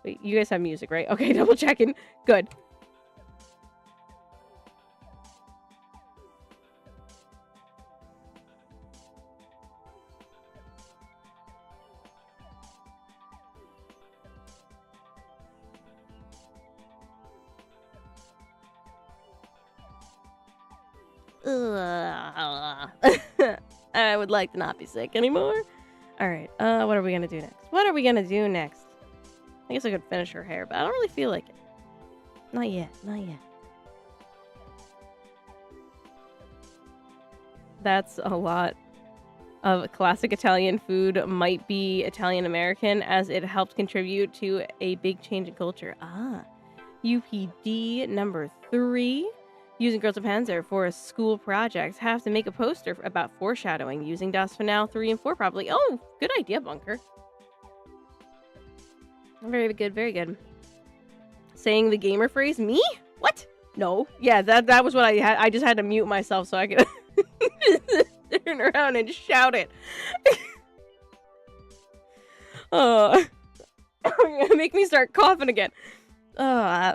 Wait, you guys have music, right? Okay, double checking. Good. I would like to not be sick anymore. All right, what are we gonna do next? I guess I could finish her hair, but I don't really feel like it. Not yet. That's a lot of classic Italian food might be Italian American, as it helped contribute to a big change in culture. UPD number 3. Using Girls of Panzer for a school project. Have to make a poster about foreshadowing using Das Finale 3 and 4 probably. Oh, good idea, Bunker. Very good, very good. Saying the gamer phrase, me? What? No. Yeah, that was what I had. I just had to mute myself so I could turn around and shout it. Make me start coughing again. All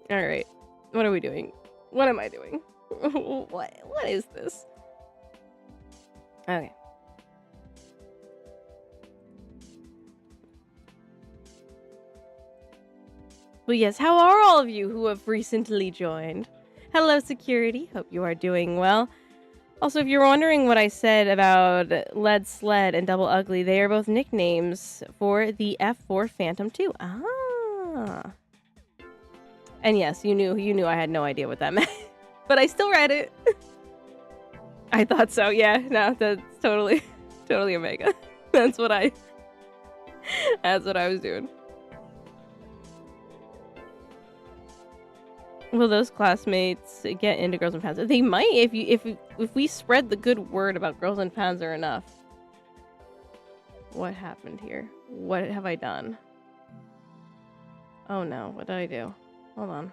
right. What are we doing? What am I doing? What is this? Okay. But yes, how are all of you who have recently joined? Hello, security. Hope you are doing well. Also, if you're wondering what I said about Lead Sled and Double Ugly, they are both nicknames for the F4 Phantom 2. Ah. And yes, you knew I had no idea what that meant. But I still read it. I thought so, yeah. No, that's totally Omega. That's what I was doing. Will those classmates get into Girls and Panzer? They might if we spread the good word about Girls and Panzer enough. What happened here? What have I done? Oh no, what did I do? Hold on.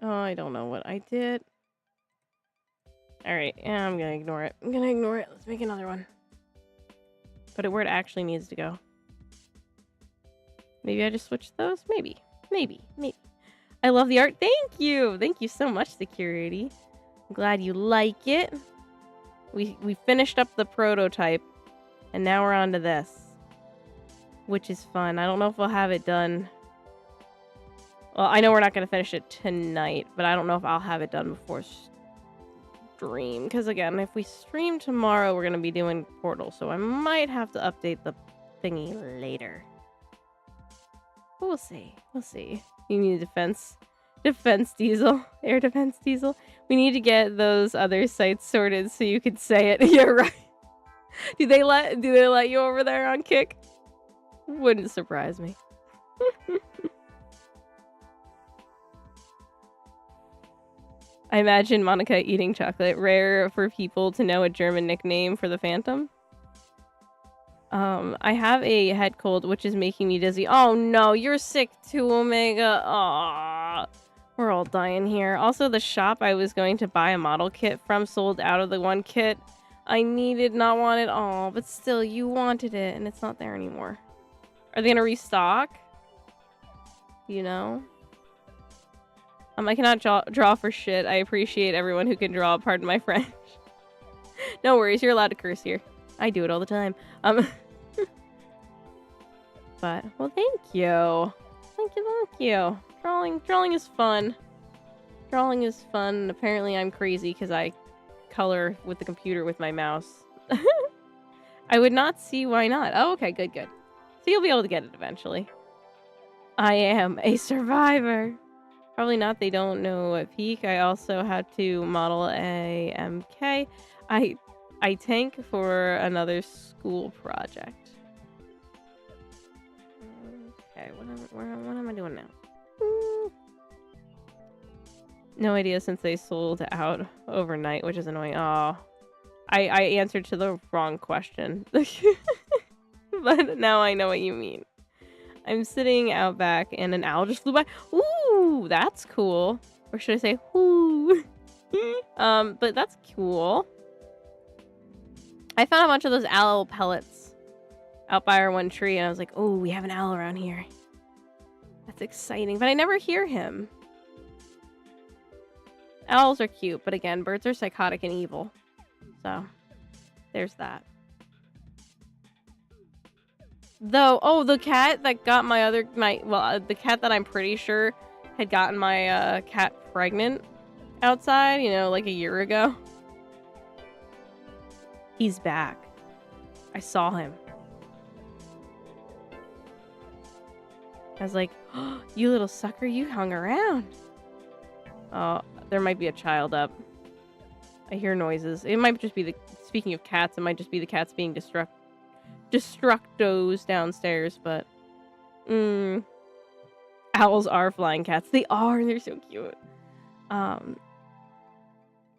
Oh, I don't know what I did. Alright, yeah, I'm gonna ignore it. Let's make another one. Put it where it actually needs to go. Maybe I just switched those? Maybe. I love the art. Thank you! Thank you so much, Security. I'm glad you like it. We finished up the prototype, and now we're on to this. Which is fun. I don't know if we'll have it done. Well, I know we're not going to finish it tonight, but I don't know if I'll have it done before stream. Because again, if we stream tomorrow, we're going to be doing Portal, so I might have to update the thingy later. But we'll see. You need a defense diesel, air defense diesel. We need to get those other sites sorted so you could say it. You're right. Do they let you over there on Kick? Wouldn't surprise me. I imagine Monica eating chocolate. Rare for people to know a German nickname for the Phantom. I have a head cold, which is making me dizzy. Oh no, you're sick too, Omega. Aww. We're all dying here. Also, the shop I was going to buy a model kit from sold out of the one kit I needed, not wanted. Oh, but still, you wanted it, and it's not there anymore. Are they gonna restock? You know? I cannot draw for shit. I appreciate everyone who can draw, pardon my French. No worries, you're allowed to curse here. I do it all the time. But, well, thank you. Thank you. Drawing is fun. Drawing is fun. Apparently I'm crazy because I color with the computer with my mouse. I would not see why not. Oh, okay, good. So you'll be able to get it eventually. I am a survivor. Probably not. They don't know at peak. I also had to model a MK. I tank for another school project. Okay, what am I doing now? No idea since they sold out overnight, which is annoying. Oh, I answered to the wrong question. But now I know what you mean. I'm sitting out back and an owl just flew by. Ooh, that's cool. Or should I say, ooh? But that's cool. I found a bunch of those owl pellets out by our one tree, and I was like, oh, we have an owl around here. That's exciting, but I never hear him. Owls are cute, but again, birds are psychotic and evil. So, there's that. Though, oh, the cat that got the cat that I'm pretty sure had gotten my cat pregnant outside, you know, like a year ago. He's back. I saw him. I was like, oh, you little sucker, you hung around. Oh, there might be a child up. I hear noises. It might just be speaking of cats, it might just be the cats being destructos downstairs, but owls are flying cats. They are, and they're so cute. Oh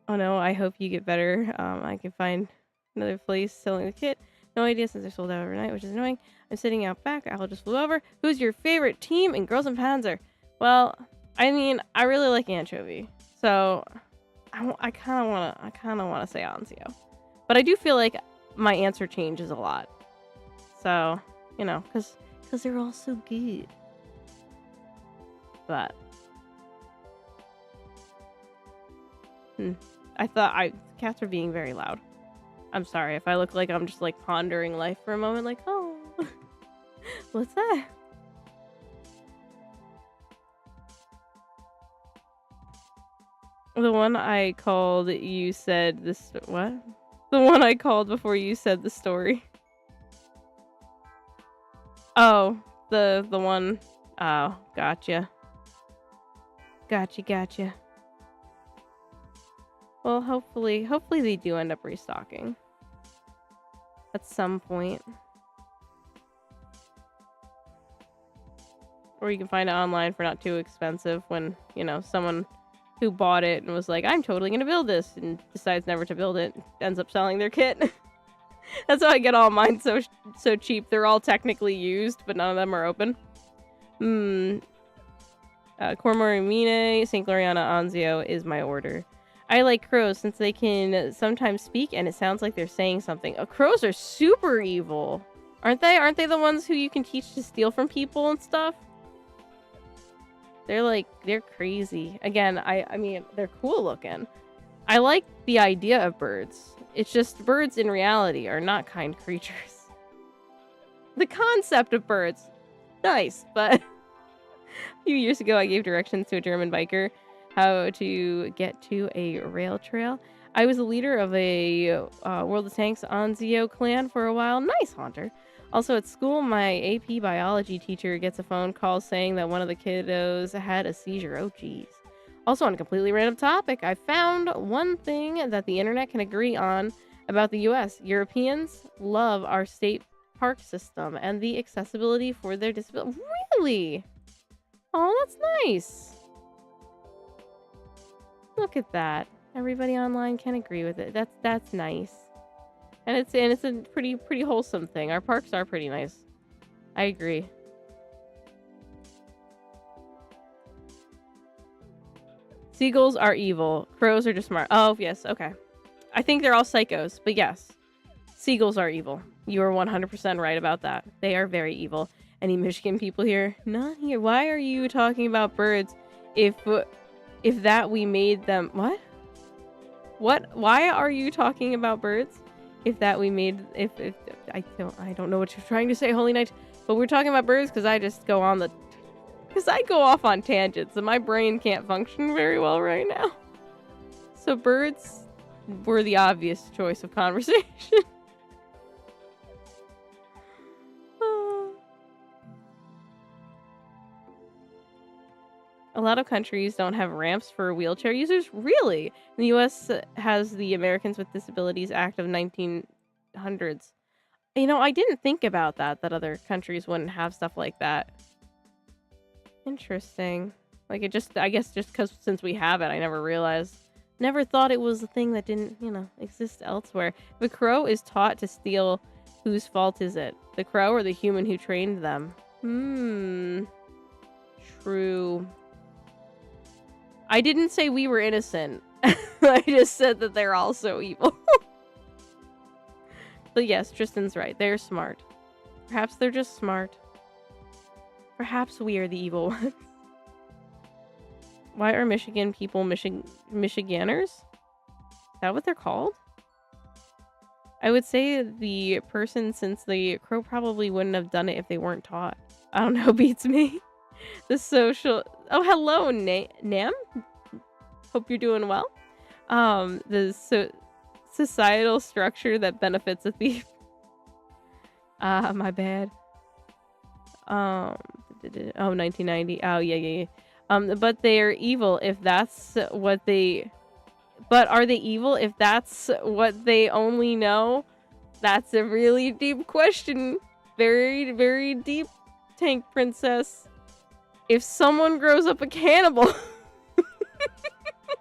no, I hope you get better. I can find another place selling the kit. No idea since they're sold out overnight, which is annoying. I'm sitting out back. Owl just flew over. Who's your favorite team in Girls and Panzer? Well, I mean, I really like Anchovy, so I kind of want to say Anzio, but I do feel like my answer changes a lot. So, you know, because they're all so good. But I thought cats are being very loud. I'm sorry if I look like I'm just like pondering life for a moment, like, oh, what's that? The one I called, you said this. What? The one I called before you said the story. Oh, the one. Oh, gotcha. Gotcha. Well, hopefully they do end up restocking at some point. Or you can find it online for not too expensive when, someone who bought it and was like, I'm totally going to build this, and decides never to build it, ends up selling their kit. That's how I get all mine so cheap. They're all technically used, but none of them are open. Cormorimine, St. Gloriana Anzio is my order. I like crows since they can sometimes speak and it sounds like they're saying something. Crows are super evil. Aren't they? Aren't they the ones who you can teach to steal from people and stuff? They're crazy. Again, I mean, they're cool looking. I like the idea of birds. It's just birds in reality are not kind creatures. The concept of birds, nice, but a few years ago I gave directions to a German biker how to get to a rail trail. I was a leader of a World of Tanks Anzio clan for a while. Nice, Haunter. Also at school, my AP biology teacher gets a phone call saying that one of the kiddos had a seizure. Oh, geez. Also, on a completely random topic, I found one thing that the internet can agree on about the US. Europeans love our state park system and the accessibility for their disability. Really? Oh, that's nice. Look at that. Everybody online can agree with it. That's nice. And it's a pretty wholesome thing. Our parks are pretty nice. I agree. Seagulls are evil. Crows are just smart. Oh, yes. Okay. I think they're all psychos, but yes. Seagulls are evil. You are 100% right about that. They are very evil. Any Michigan people here? Not here. Why are you talking about birds if that we made them... What? What? Why are you talking about birds? If that we made... If I don't know what you're trying to say, Holy Knight. But we're talking about birds because I just go on the... Because I go off on tangents and my brain can't function very well right now. So birds were the obvious choice of conversation. A lot of countries don't have ramps for wheelchair users. Really? The U.S. has the Americans with Disabilities Act of 1900s. I didn't think about that other countries wouldn't have stuff like that. Interesting. I guess just because since we have it, I never realized. Never thought it was a thing that didn't, exist elsewhere. If a crow is taught to steal, whose fault is it? The crow or the human who trained them? True. I didn't say we were innocent. I just said that they're also evil. But yes, Tristan's right. They're smart. Perhaps they're just smart. Perhaps we are the evil ones. Why are Michigan people Michiganders? Is that what they're called? I would say the person, since the crow probably wouldn't have done it if they weren't taught. I don't know, beats me. The social... Oh, hello, Nam. Hope you're doing well. The societal structure that benefits a thief. My bad. Oh, 1990. Oh, yeah. But they are evil if that's what they... But are they evil if that's what they only know? That's a really deep question. Very, very deep, Tank Princess. If someone grows up a cannibal...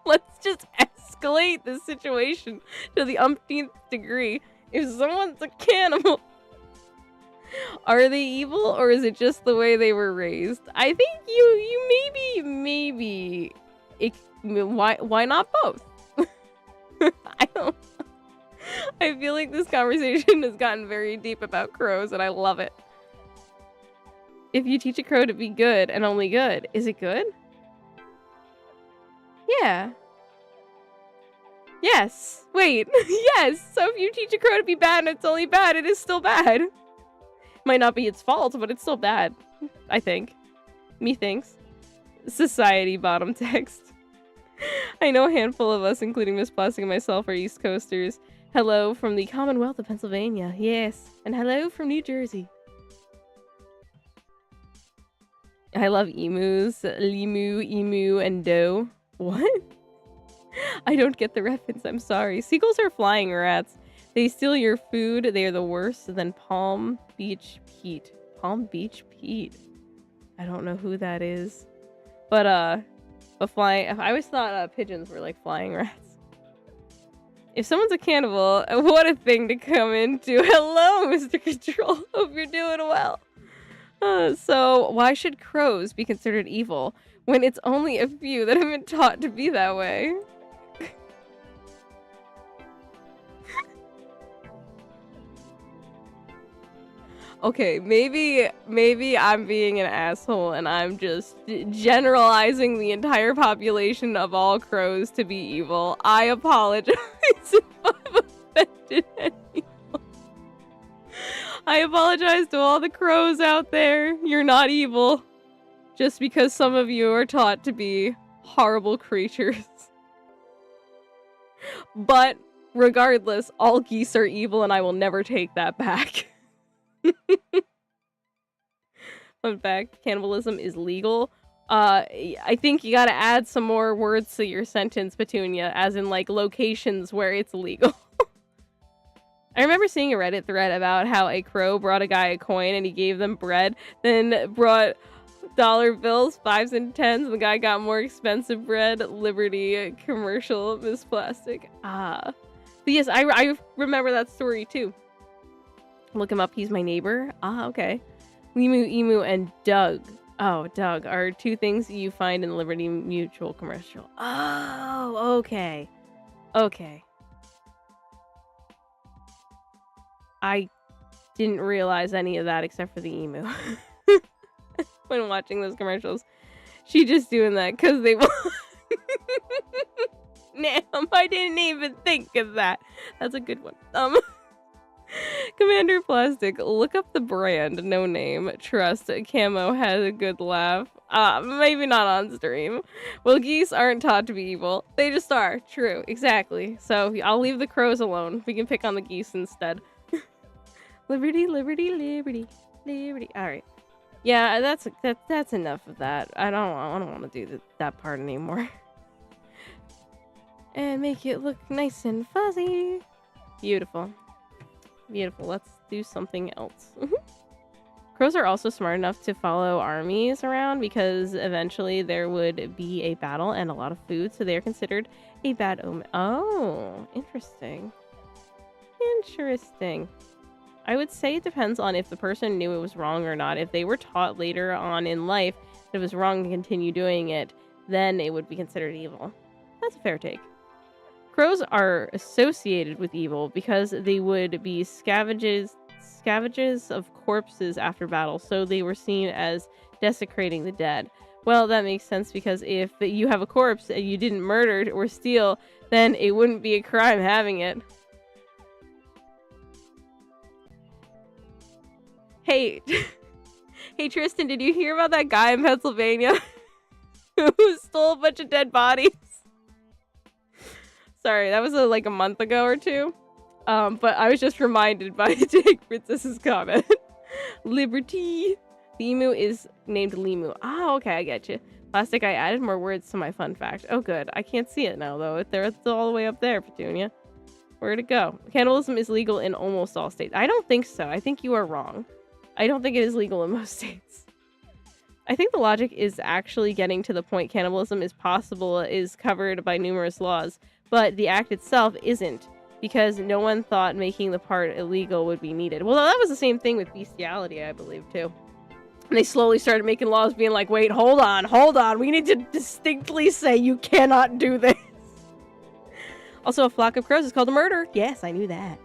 Let's just escalate this situation to the umpteenth degree. If someone's a cannibal... Are they evil, or is it just the way they were raised? I think you maybe... Why not both? I feel like this conversation has gotten very deep about crows, and I love it. If you teach a crow to be good and only good, is it good? Yeah. Yes. Wait. Yes. So if you teach a crow to be bad and it's only bad, it is still bad. Might not be its fault, but it's still bad. I think. Methinks. Society bottom text. I know a handful of us, including Miss Plastic and myself, are East Coasters. Hello from the Commonwealth of Pennsylvania. Yes. And hello from New Jersey. I love emus. Limu, emu, and doe. What? I don't get the reference. I'm sorry. Seagulls are flying rats. They steal your food. They are the worst than Palm Beach Pete. Palm Beach Pete. I don't know who that is. But flying... I always thought pigeons were like flying rats. If someone's a cannibal, what a thing to come into. Hello, Mr. Control. Hope you're doing well. So, why should crows be considered evil when it's only a few that have been taught to be that way? Okay, maybe I'm being an asshole and I'm just generalizing the entire population of all crows to be evil. I apologize if I've offended anyone. I apologize to all the crows out there. You're not evil. Just because some of you are taught to be horrible creatures. But regardless, all geese are evil and I will never take that back. Fun fact, cannibalism is legal. I think you gotta add some more words to your sentence, Petunia, as in like locations where it's legal. I remember seeing a Reddit thread about how a crow brought a guy a coin and he gave them bread, then brought dollar bills, 5s and 10s, and the guy got more expensive bread. Liberty commercial, Miss Plastic. But yes, I remember that story too. Look him up, he's my neighbor. Okay. Limu, emu, and Doug. Oh, Doug are two things you find in Liberty Mutual commercial. Oh, okay. Okay. I didn't realize any of that except for the emu. When watching those commercials. She just doing that because they want... Damn, I didn't even think of that. That's a good one. Commander Plastic, look up the brand, no name, trust, Camo had a good laugh. Maybe not on stream. Well, geese aren't taught to be evil. They just are. True, exactly. So I'll leave the crows alone. We can pick on the geese instead. Liberty, liberty, liberty, liberty. Alright. Yeah, that's enough of that. I don't want to do that part anymore. And make it look nice and fuzzy. Beautiful. Beautiful. Let's do something else. Crows are also smart enough to follow armies around because eventually there would be a battle and a lot of food, so they are considered a bad omen. Oh, interesting. Interesting. I would say it depends on if the person knew it was wrong or not. If they were taught later on in life that it was wrong to continue doing it, then it would be considered evil. That's a fair take. Crows are associated with evil because they would be scavages of corpses after battle, so they were seen as desecrating the dead. Well, that makes sense because if you have a corpse and you didn't murder or steal, then it wouldn't be a crime having it. Hey, hey Tristan, did you hear about that guy in Pennsylvania who stole a bunch of dead bodies? Sorry, that was like a month ago or two. But I was just reminded by Jake Princess's comment. Liberty. The emu is named Limu. Oh, okay, I get you. Plastic, I added more words to my fun fact. Oh, good. I can't see it now, though. It's all the way up there, Petunia. Where'd it go? Cannibalism is legal in almost all states. I don't think so. I think you are wrong. I don't think it is legal in most states. I think the logic is actually getting to the point cannibalism is possible is covered by numerous laws, but the act itself isn't, because no one thought making the part illegal would be needed. Well, that was the same thing with bestiality, I believe, too. And they slowly started making laws being like, wait, hold on, we need to distinctly say you cannot do this. Also, a flock of crows is called a murder. Yes, I knew that.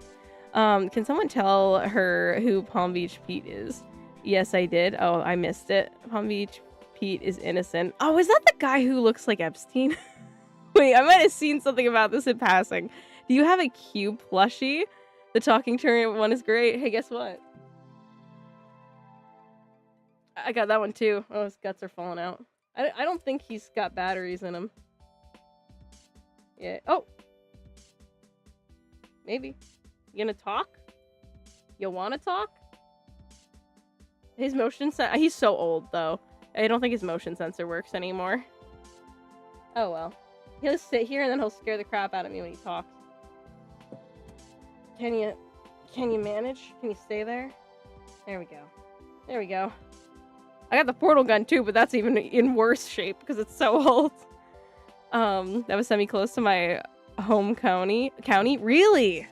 Can someone tell her who Palm Beach Pete is? Yes, I did. Oh, I missed it. Palm Beach Pete is innocent. Oh, is that the guy who looks like Epstein? Wait, I might have seen something about this in passing. Do you have a cube plushie? The talking turret one is great. Hey, guess what? I got that one too. Oh, his guts are falling out. I don't think he's got batteries in him. Yeah. Oh! Maybe. You gonna talk? You wanna talk? His motion sensor... He's so old, though. I don't think his motion sensor works anymore. Oh, well. He'll sit here and then he'll scare the crap out of me when he talks. Can you manage? Can you stay there? There we go. There we go. I got the portal gun too, but that's even in worse shape because it's so old. That was semi-close to my home county. Really?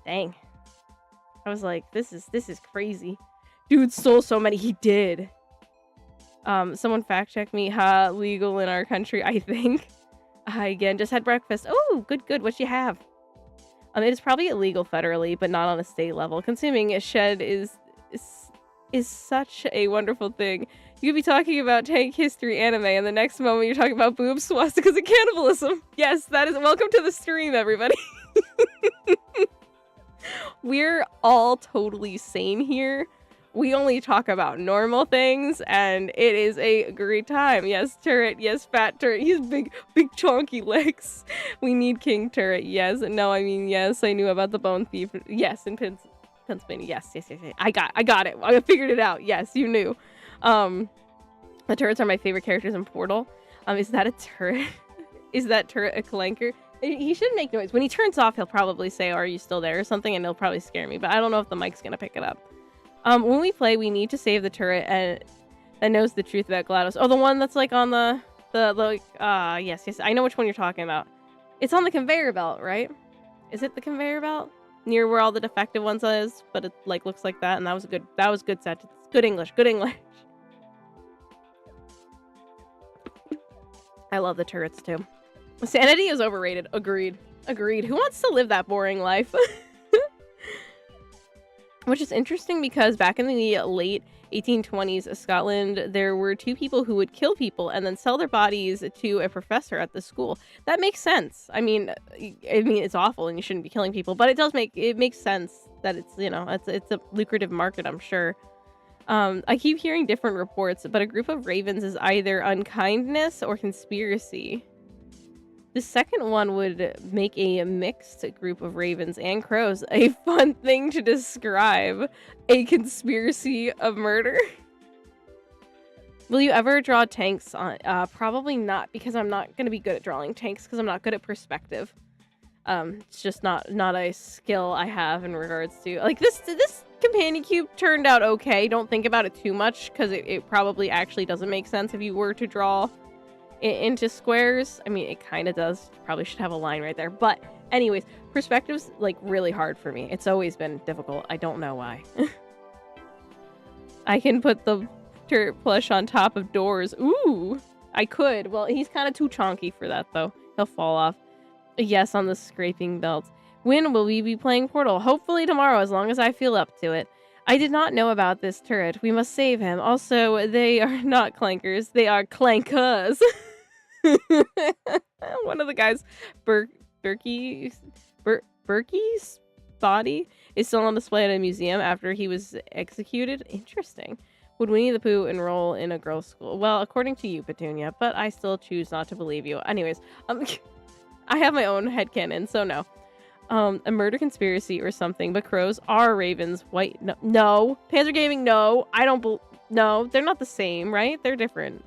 Dang. I was like, this is crazy. Dude stole so many. He did. Someone fact check me. Legal in our country, I think. I again just had breakfast. Oh, good. What'd you have? It is probably illegal federally, but not on a state level. Consuming a shed is such a wonderful thing. You could be talking about tank history anime, and the next moment you're talking about boobs, swastikas, and cannibalism. Yes, that is. Welcome to the stream, everybody. We're all totally sane here. We only talk about normal things, and it is a great time. Yes, Turret. Yes, Fat Turret. He's big chonky legs. We need King Turret. Yes. No, I mean, yes, I knew about the Bone Thief. Yes, in Pennsylvania. Yes. I got it. I figured it out. Yes, you knew. The turrets are my favorite characters in Portal. Is that a turret? Is that turret a clanker? He should make noise. When he turns off, he'll probably say, "Are you still there?" or something, and he'll probably scare me, but I don't know if the mic's gonna pick it up. When we play, we need to save the turret that knows the truth about GLaDOS. Oh, the one that's like on yes, I know which one you're talking about. It's on the conveyor belt, right? Is it the conveyor belt? Near where all the defective ones is, but it like looks like that, and that was good sentence. Good English. I love the turrets too. Sanity is overrated. Agreed. Who wants to live that boring life? Which is interesting because back in the late 1820s, Scotland, there were two people who would kill people and then sell their bodies to a professor at the school. That makes sense. I mean, it's awful and you shouldn't be killing people, but it makes sense that it's, it's a lucrative market, I'm sure. I keep hearing different reports, but a group of ravens is either unkindness or conspiracy. The second one would make a mixed group of ravens and crows. A fun thing to describe. A conspiracy of murder. Will you ever draw tanks on? Probably not, because I'm not going to be good at drawing tanks, because I'm not good at perspective. It's just not a skill I have in regards to... Like, this companion cube turned out okay. Don't think about it too much, because it probably actually doesn't make sense if you were to draw into squares. I mean, it kind of does. Probably should have a line right there. But anyways, perspective's like really hard for me. It's always been difficult. I don't know why. I can put the turret plush on top of doors. Ooh, I could. Well, he's kind of too chonky for that though. He'll fall off. Yes, on the scraping belt. When will we be playing Portal? Hopefully tomorrow, as long as I feel up to it. I did not know about this turret. We must save him. Also, they are not clankers. They are clankers. One of the guys, Berkey's body is still on display at a museum after he was executed. Interesting. Would Winnie the Pooh enroll in a girls' school? Well, according to you, Petunia, but I still choose not to believe you. Anyways, I have my own headcanon, so no. A murder conspiracy or something, but crows are ravens. White, no. Panzer Gaming, no. I don't no, they're not the same, right? They're different.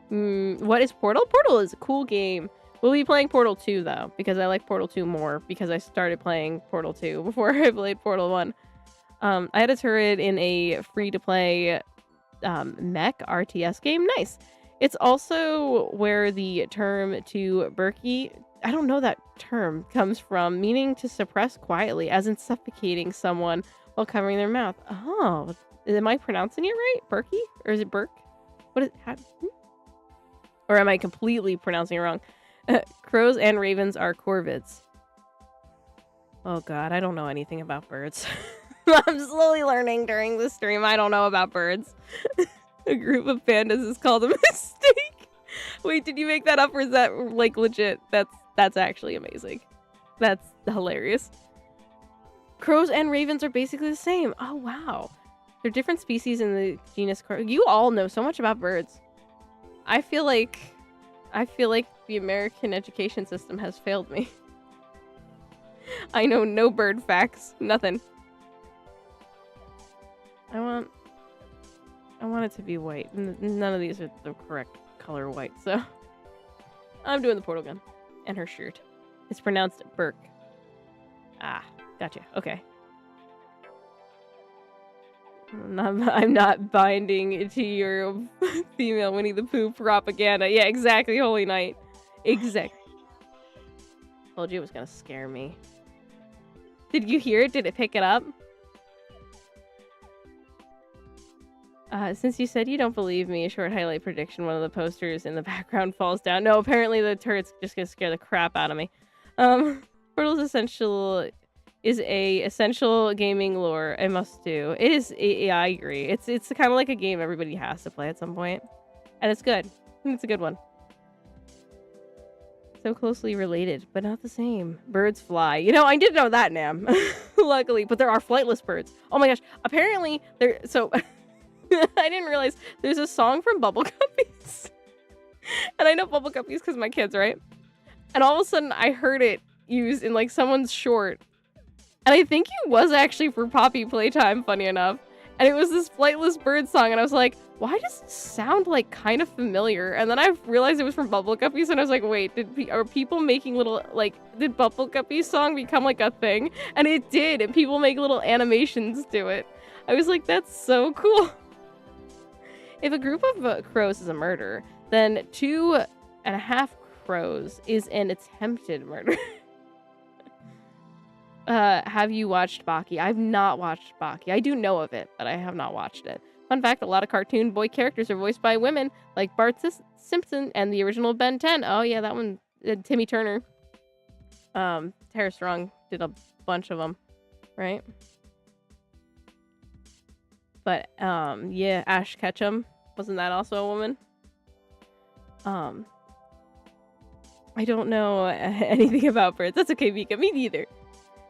What is Portal? Portal is a cool game. We'll be playing Portal 2, though, because I like Portal 2 more, because I started playing Portal 2 before I played Portal 1. I had a turret in a free-to-play mech RTS game. Nice. It's also where the term to Berkey, I don't know that term, comes from, meaning to suppress quietly, as in suffocating someone while covering their mouth. Oh, am I pronouncing it right? Berkey? Or is it Burke? What is it? Or am I completely pronouncing it wrong? Crows and ravens are corvids. Oh god, I don't know anything about birds. I'm slowly learning during the stream. I don't know about birds. A group of pandas is called a mistake. Wait, did you make that up or is that like legit? That's actually amazing. That's hilarious. Crows and ravens are basically the same. Oh wow. They're different species in the genus crow. You all know so much about birds. I feel like I feel like the American education system has failed me. I know no bird facts, nothing. I want it to be white. None of these are the correct color white, so I'm doing the portal gun and her shirt. It's pronounced Burke. Ah, gotcha. Okay. I'm not binding to your female Winnie the Pooh propaganda. Yeah, exactly, Holy Knight. Exactly. Told you it was gonna scare me. Did you hear it? Did it pick it up? Since you said you don't believe me, a short highlight prediction, one of the posters in the background falls down. No, apparently the turret's just gonna scare the crap out of me. Portal's is a essential gaming lore. A must do. It is. Yeah, I agree. It's kind of like a game everybody has to play at some point, and it's good. It's a good one. So closely related, but not the same. Birds fly. You know, I didn't know that, Nam. Luckily, but there are flightless birds. Oh my gosh! Apparently, there. So I didn't realize there's a song from Bubble Guppies, and I know Bubble Guppies because my kids, right? And all of a sudden, I heard it used in like someone's short. And I think it was actually for Poppy Playtime, funny enough. And it was this flightless bird song, and I was like, why does this sound like kind of familiar? And then I realized it was from Bubble Guppies, and I was like, wait, are people making little, like, did Bubble Guppies song become like a thing? And it did, and people make little animations to it. I was like, that's so cool. If a group of crows is a murder, then 2.5 crows is an attempted murder. Have you watched Baki? I've not watched Baki. I do know of it, but I have not watched it. Fun fact, a lot of cartoon boy characters are voiced by women, like Bart Simpson and the original Ben 10. Oh yeah, that one, Timmy Turner. Tara Strong did a bunch of them, right? But, yeah, Ash Ketchum. Wasn't that also a woman? I don't know anything about birds. That's okay, Vika. Me neither.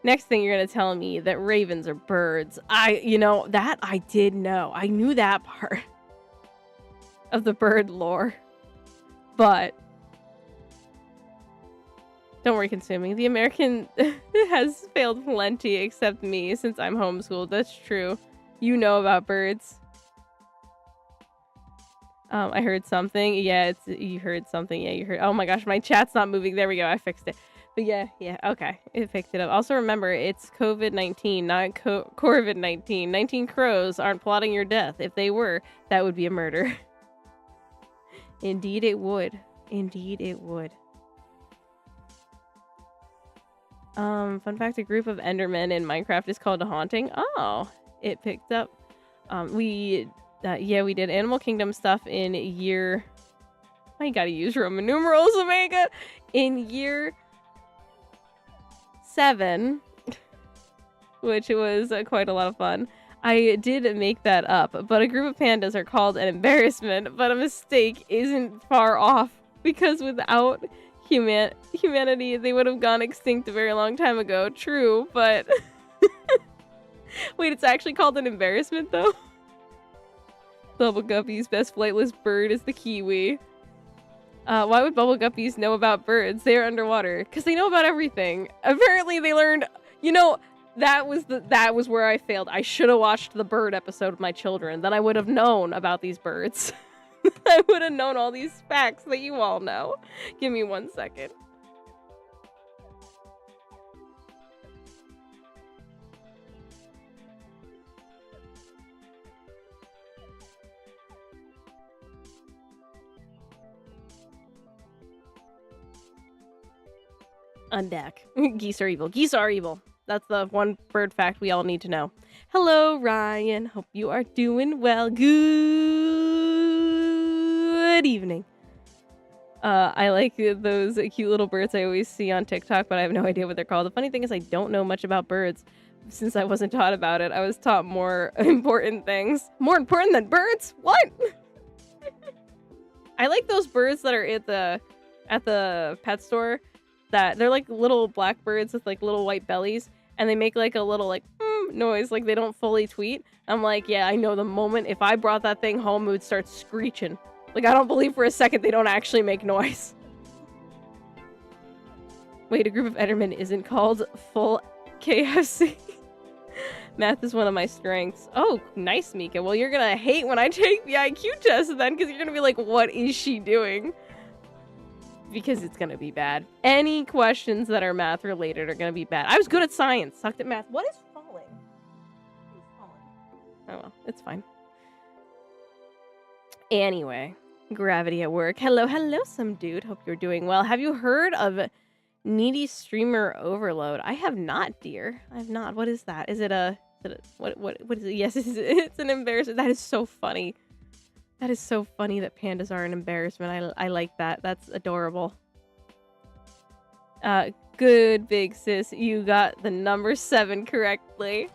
Next thing you're going to tell me that ravens are birds. That I did know. I knew that part of the bird lore. But don't worry, consuming. The American has failed plenty except me since I'm homeschooled. That's true. You know about birds. I heard something. Yeah, you heard something. Yeah, you heard. Oh my gosh, my chat's not moving. There we go. I fixed it. But yeah, okay. It picked it up. Also remember, it's COVID-19, not Corvid-19. 19 crows aren't plotting your death. If they were, that would be a murder. Indeed it would. Indeed it would. Fun fact, a group of Endermen in Minecraft is called a haunting. Oh, it picked up. We did Animal Kingdom stuff in year... I gotta use Roman numerals, Omega! In year 7, which was quite a lot of fun. I did make that up, but a group of pandas are called an embarrassment, but a mistake isn't far off, because without humanity, they would have gone extinct a very long time ago. True, but... Wait, it's actually called an embarrassment, though? Bubble Guppy's best flightless bird is the kiwi. Why would Bubble Guppies know about birds? They are underwater. Because they know about everything. Apparently they learned... You know, that was where I failed. I should have watched the bird episode with my children. Then I would have known about these birds. I would have known all these facts that you all know. Give me 1 second. Undeck. Geese are evil. Geese are evil. That's the one bird fact we all need to know. Hello, Ryan. Hope you are doing well. Good evening. I like those cute little birds I always see on TikTok, but I have no idea what they're called. The funny thing is I don't know much about birds since I wasn't taught about it. I was taught more important things. More important than birds? What? I like those birds that are at the pet store. That they're like little black birds with like little white bellies, and they make like a little like noise, like they don't fully tweet. I'm like, yeah, I know the moment if I brought that thing home, it would start screeching. Like, I don't believe for a second they don't actually make noise. Wait, a group of Endermen isn't called full KFC. Math is one of my strengths. Oh, nice, Mika. Well, you're gonna hate when I take the IQ test then, because you're gonna be like, what is she doing? Because it's gonna be bad. Any questions that are math related are gonna be bad. I was good at science, sucked at math. What is falling? Oh well, it's fine. Anyway, gravity at work. Hello, some dude. Hope you're doing well. Have you heard of needy streamer overload? I have not, dear. I have not. What is that? Is it a what is it? Yes, it's an embarrassment. That is so funny. That is so funny that pandas are an embarrassment. I like that. That's adorable. Good, big sis. You got the number 7 correctly.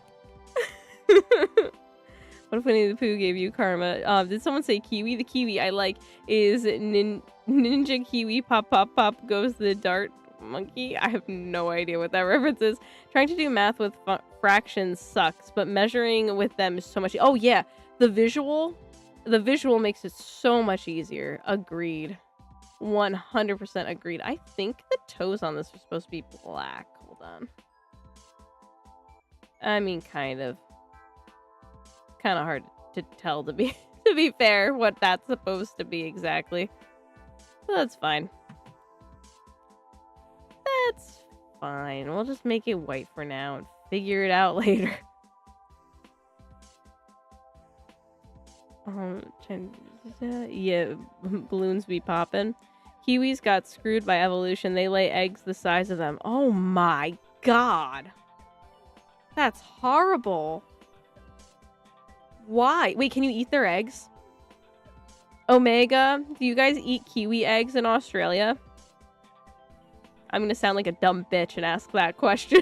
What if Winnie the Pooh gave you karma? Did someone say kiwi? The kiwi I like is Ninja Kiwi. Pop, pop, pop goes the dart monkey. I have no idea what that reference is. Trying to do math with fractions sucks, but measuring with them is so much. Oh yeah, the visual makes it so much easier. Agreed. 100% agreed. I think the toes on this are supposed to be black. Hold on. I mean, kind of hard to tell, to be fair, what that's supposed to be exactly. But that's fine. That's fine. We'll just make it white for now and figure it out later. Yeah, balloons be poppin'. Kiwis got screwed by evolution. They lay eggs the size of them. Oh my god. That's horrible. Why? Wait, can you eat their eggs? Omega, do you guys eat kiwi eggs in Australia? I'm gonna sound like a dumb bitch and ask that question.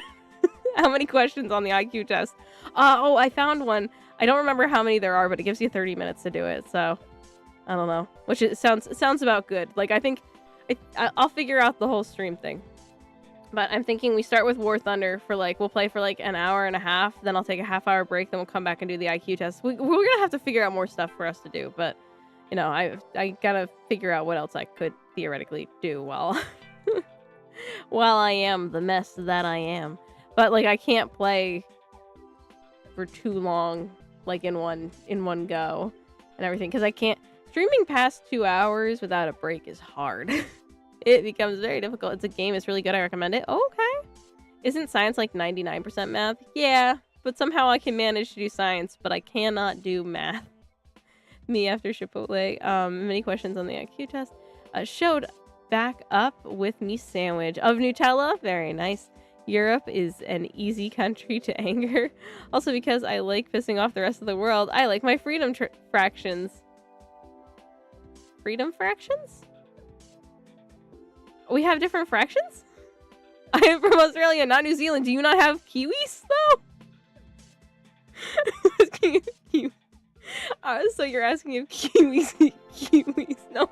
How many questions on the IQ test? Oh, I found one. I don't remember how many there are, but it gives you 30 minutes to do it, so I don't know. Which it sounds about good. Like, I think I'll figure out the whole stream thing. But I'm thinking we start with War Thunder for we'll play for an hour and a half, then I'll take a half-hour break, then we'll come back and do the IQ test. We're gonna have to figure out more stuff for us to do, but you know, I gotta figure out what else I could theoretically do while I am the mess that I am. But I can't play for too long, in one go and everything, because I can't. Streaming past 2 hours without a break is hard. It becomes very difficult. It's a game. It's really good. I recommend it. Oh, okay. Isn't science 99% math? Yeah, but somehow I can manage to do science, but I cannot do math. Me after Chipotle. Many questions on the IQ test. Showed back up with me sandwich of Nutella. Very nice. Europe is an easy country to anger. Also because I like pissing off the rest of the world. I like my freedom fractions. Freedom fractions? We have different fractions? I am from Australia, not New Zealand. Do you not have kiwis, though? So you're asking if kiwis eat kiwis. No,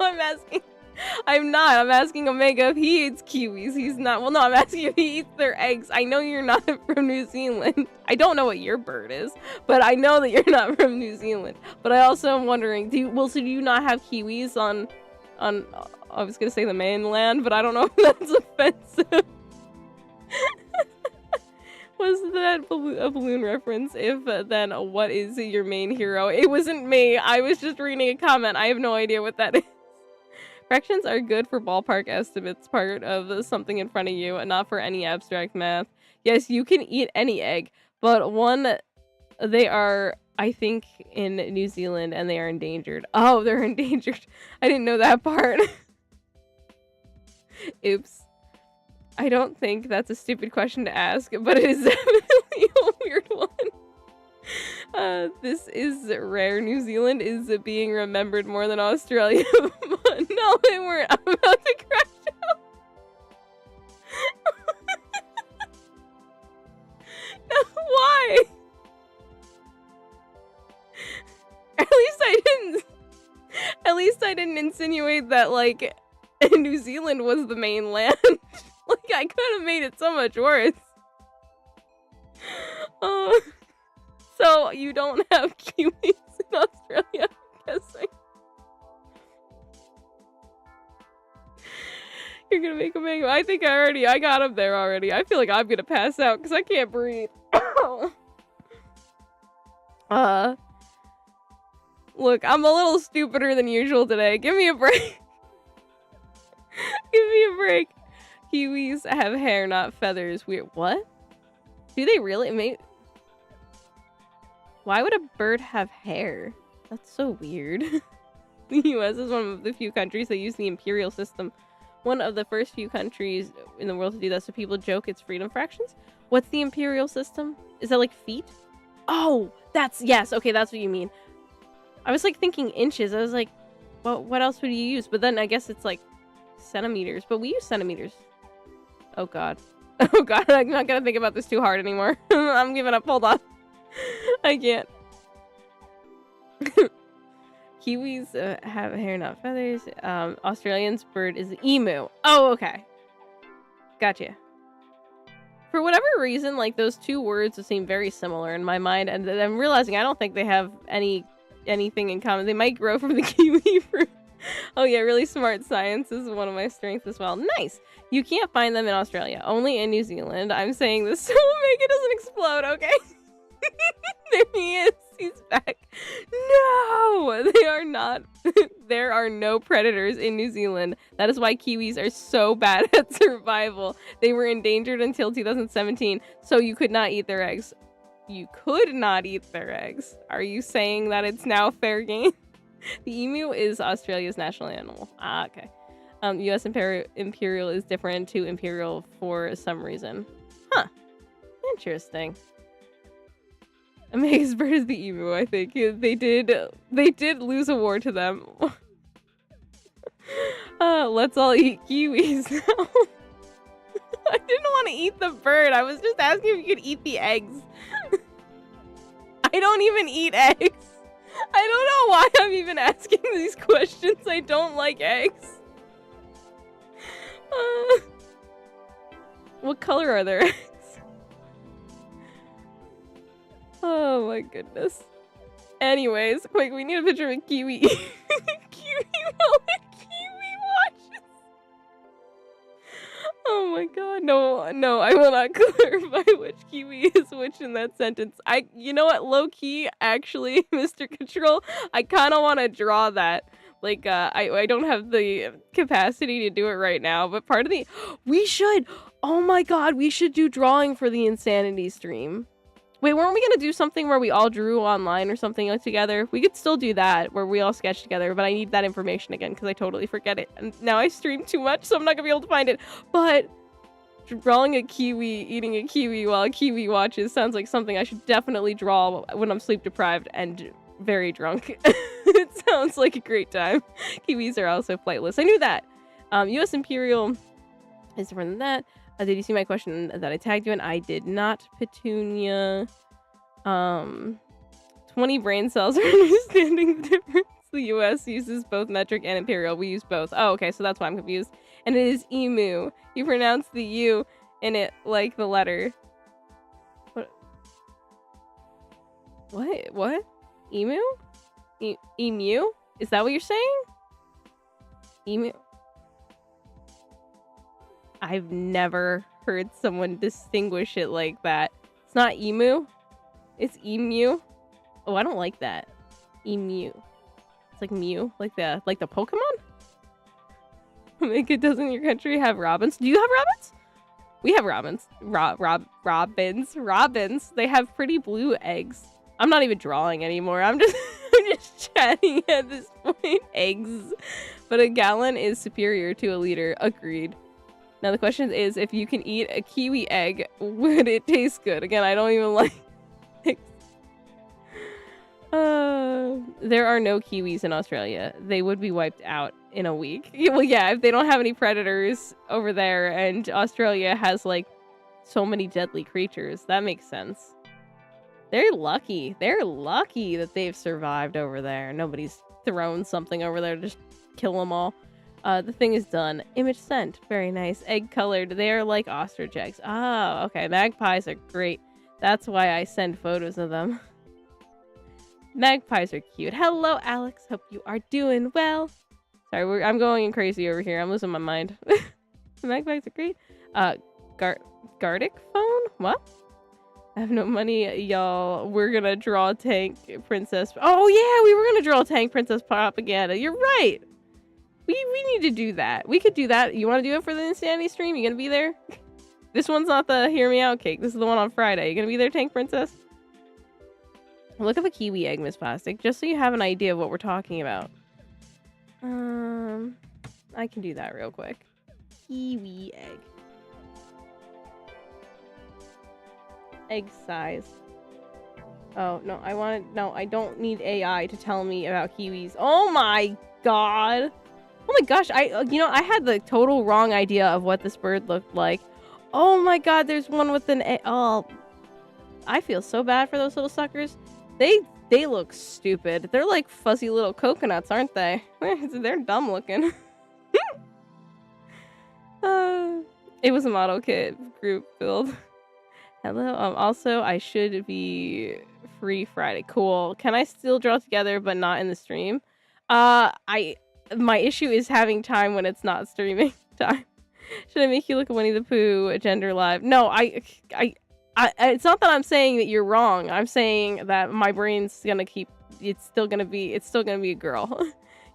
I'm not. I'm asking Omega if he eats kiwis. He's not. Well, no, I'm asking if he eats their eggs. I know you're not from New Zealand. I don't know what your bird is, but I know that you're not from New Zealand. But I also am wondering, do you not have kiwis on I was gonna say the mainland, but I don't know if that's offensive. Was that a balloon reference? If then what is your main hero? It wasn't me. I was just reading a comment. I have no idea what that is. Fractions are good for ballpark estimates, part of something in front of you, and not for any abstract math. Yes, you can eat any egg, but they are, I think, in New Zealand, and they are endangered. Oh, they're endangered. I didn't know that part. Oops. I don't think that's a stupid question to ask, but it is definitely a weird one. This is rare. New Zealand is being remembered more than Australia. No, they weren't. I'm about to crash out. No, why? At least I didn't insinuate that New Zealand was the mainland. I could have made it so much worse. So you don't have kiwis in Australia, I'm guessing. You're gonna make a mango. I think I got him there already. I feel like I'm gonna pass out because I can't breathe. Look, I'm a little stupider than usual today. Give me a break. Give me a break. Kiwis have hair, not feathers. Weird. What? Do they really? Why would a bird have hair? That's so weird. The US is one of the few countries that use the imperial system. One of the first few countries in the world to do that, so people joke it's freedom fractions. What's the imperial system? Is that like feet? Oh, yes. Okay, that's what you mean. I was like thinking inches. I was like, well, what else would you use? But then I guess it's like centimeters. But we use centimeters. Oh, God. Oh, God. I'm not going to think about this too hard anymore. I'm giving up. Hold on. I can't. Kiwis have hair, not feathers. Australian's bird is the emu. Oh, okay. Gotcha. For whatever reason, like, those two words seem very similar in my mind, and I'm realizing I don't think they have anything in common. They might grow from the kiwi fruit. Oh yeah, really smart. Science is one of my strengths as well. Nice. You can't find them in Australia, only in New Zealand. I'm saying this so Omega doesn't explode, okay? There he is. He's back. No, they are not. There are no predators in New Zealand. That is why kiwis are so bad at survival. They were endangered until 2017, so you could not eat their eggs. You could not eat their eggs. Are you saying that it's now fair game? The emu is Australia's national animal. Ah, okay. U.S. imperial is different to imperial for some reason. Huh. Interesting. Omega's bird is the emu, I think. They did lose a war to them. Let's all eat kiwis now. I didn't want to eat the bird. I was just asking if you could eat the eggs. I don't even eat eggs. I don't know why I'm even asking these questions. I don't like eggs. What color are their eggs? Oh my goodness. Anyways, quick, we need a picture of a kiwi. Kiwi while the kiwi watches. Oh my god, no, I will not clarify which kiwi is which in that sentence. You know what, low key, actually, Mr. Control, I kind of want to draw that. Like, I don't have the capacity to do it right now, but part of we should, oh my god, we should do drawing for the Insanity stream. Wait, weren't we gonna do something where we all drew online or something like together? We could still do that, where we all sketch together, but I need that information again, because I totally forget it. And now I stream too much, so I'm not gonna be able to find it. But drawing a kiwi, eating a kiwi while a kiwi watches sounds like something I should definitely draw when I'm sleep deprived and very drunk. It sounds like a great time. Kiwis are also flightless. I knew that. U.S. Imperial is different than that. Did you see my question that I tagged you in? I did not, Petunia. 20 brain cells are understanding the difference. The US uses both metric and imperial. We use both. Oh, okay, so that's why I'm confused. And it is emu. You pronounce the U in it like the letter. What? Emu? Emu? Is that what you're saying? Emu? I've never heard someone distinguish it like that. It's not emu. It's emu. Oh, I don't like that. Emu. It's like Mew, like the Pokemon. Like, doesn't your country have robins? Do you have robins? We have robins. Robins. They have pretty blue eggs. I'm not even drawing anymore. I'm just chatting at this point. Eggs. But a gallon is superior to a liter. Agreed. Now the question is, if you can eat a kiwi egg, would it taste good? Again, I don't even like eggs. There are no kiwis in Australia. They would be wiped out in a week. Well, yeah, if they don't have any predators over there and Australia has, like, so many deadly creatures, that makes sense. They're lucky. They're lucky that they've survived over there. Nobody's thrown something over there to just kill them all. The thing is done. Image sent. Very nice. Egg colored. They are like ostrich eggs. Oh, okay. Magpies are great. That's why I send photos of them. Magpies are cute. Hello, Alex. Hope you are doing well. Sorry, I'm going crazy over here. I'm losing my mind. Magpies are great. Gardic phone? What? I have no money, y'all. We're gonna draw tank princess. Oh yeah, we were gonna draw tank princess propaganda. You're right. We need to do that. We could do that. You want to do it for the Insanity stream? You gonna be there? This one's not the Hear Me Out cake. This is the one on Friday. You gonna be there, Tank Princess? Look up a kiwi egg, Miss Plastic, just so you have an idea of what we're talking about. I can do that real quick. Kiwi egg. Egg size. Oh, no, I don't need AI to tell me about kiwis. Oh my god. Oh my gosh, I had the total wrong idea of what this bird looked like. Oh my god, there's one with an egg. Oh, I feel so bad for those little suckers. They look stupid. They're like fuzzy little coconuts, aren't they? They're dumb looking. It was a model kit group build. Hello. Also, I should be free Friday. Cool. Can I still draw together but not in the stream? My issue is having time when it's not streaming time. Should I make you look at Winnie the Pooh gender live? No, it's not that I'm saying that you're wrong. I'm saying that my brain's gonna it's still gonna be a girl.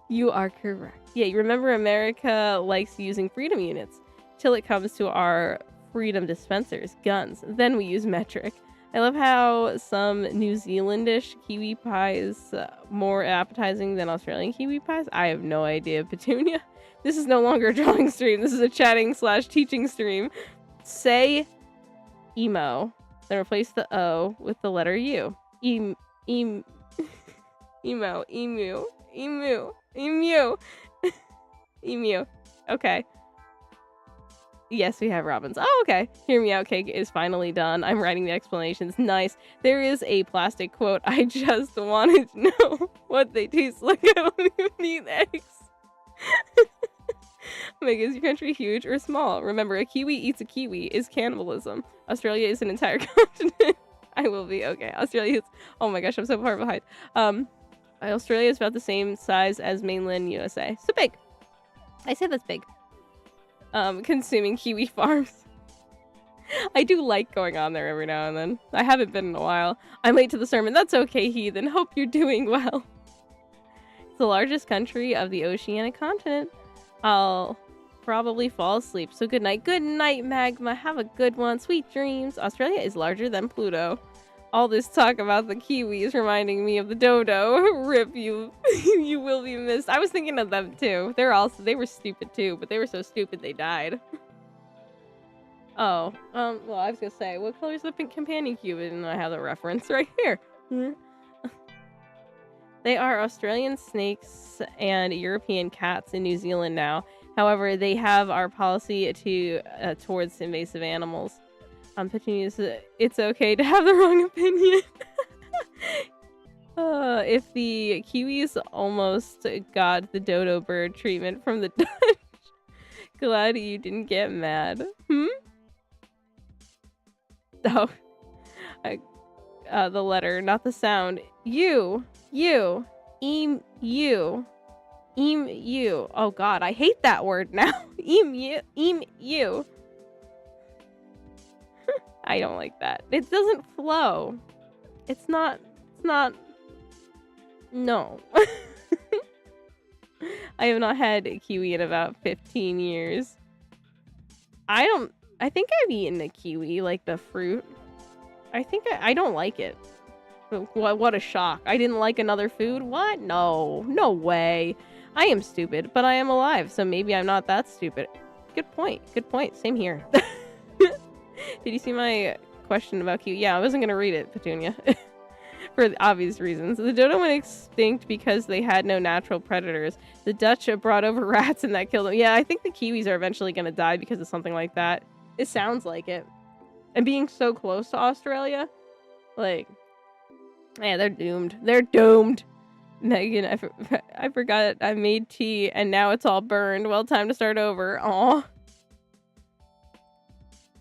You are correct. Yeah, you remember America likes using freedom units till it comes to our freedom dispensers, guns. Then we use metric. I love how some New Zealandish kiwi pies more appetizing than Australian kiwi pies. I have no idea, Petunia. This is no longer a drawing stream. This is a chatting/teaching stream. Say emo, then replace the O with the letter U. Emo, emu. Emu. Okay. Yes, we have robins. Oh, okay. Hear Me Out cake is finally done. I'm writing the explanations. Nice. There is a plastic quote. I just wanted to know what they taste like. I don't even eat eggs. Meg, is your country huge or small? Remember, a kiwi eats a kiwi is cannibalism. Australia is an entire continent. I will be. Okay. Australia is... Oh my gosh, I'm so far behind. Australia is about the same size as mainland USA. So big. I say that's big. Consuming kiwi farms. I do like going on there every now and then. I haven't been in a while. I'm late to the sermon. That's okay, heathen. Hope you're doing well. It's the largest country of the oceanic continent. I'll probably fall asleep. So good night. Good night, Magma. Have a good one. Sweet dreams. Australia is larger than Pluto. All this talk about the kiwis reminding me of the dodo. Rip, you you will be missed. I was thinking of them too. They were stupid too, but they were so stupid they died. Oh, well, I was gonna say, what color is the pink companion cube? And I have the reference right here. They are Australian snakes and European cats in New Zealand now. However, they have our policy towards invasive animals. Petunia's, it's okay to have the wrong opinion. If the kiwis almost got the dodo bird treatment from the Dutch, glad you didn't get mad. Oh, the letter, not the sound. You. Oh god, I hate that word now. Emu. I don't like that. It doesn't flow. It's not, no. I have not had a kiwi in about 15 years. I think I've eaten a kiwi, like the fruit. I don't like it. What a shock. I didn't like another food? What? No way. I am stupid, but I am alive, so maybe I'm not that stupid. Good point. Same here. Did you see my question about kiwi? Yeah, I wasn't going to read it, Petunia. For obvious reasons. The dodo went extinct because they had no natural predators. The Dutch brought over rats and that killed them. Yeah, I think the kiwis are eventually going to die because of something like that. It sounds like it. And being so close to Australia, like, yeah, they're doomed. Megan, I forgot I made tea and now it's all burned. Well, time to start over. Aw.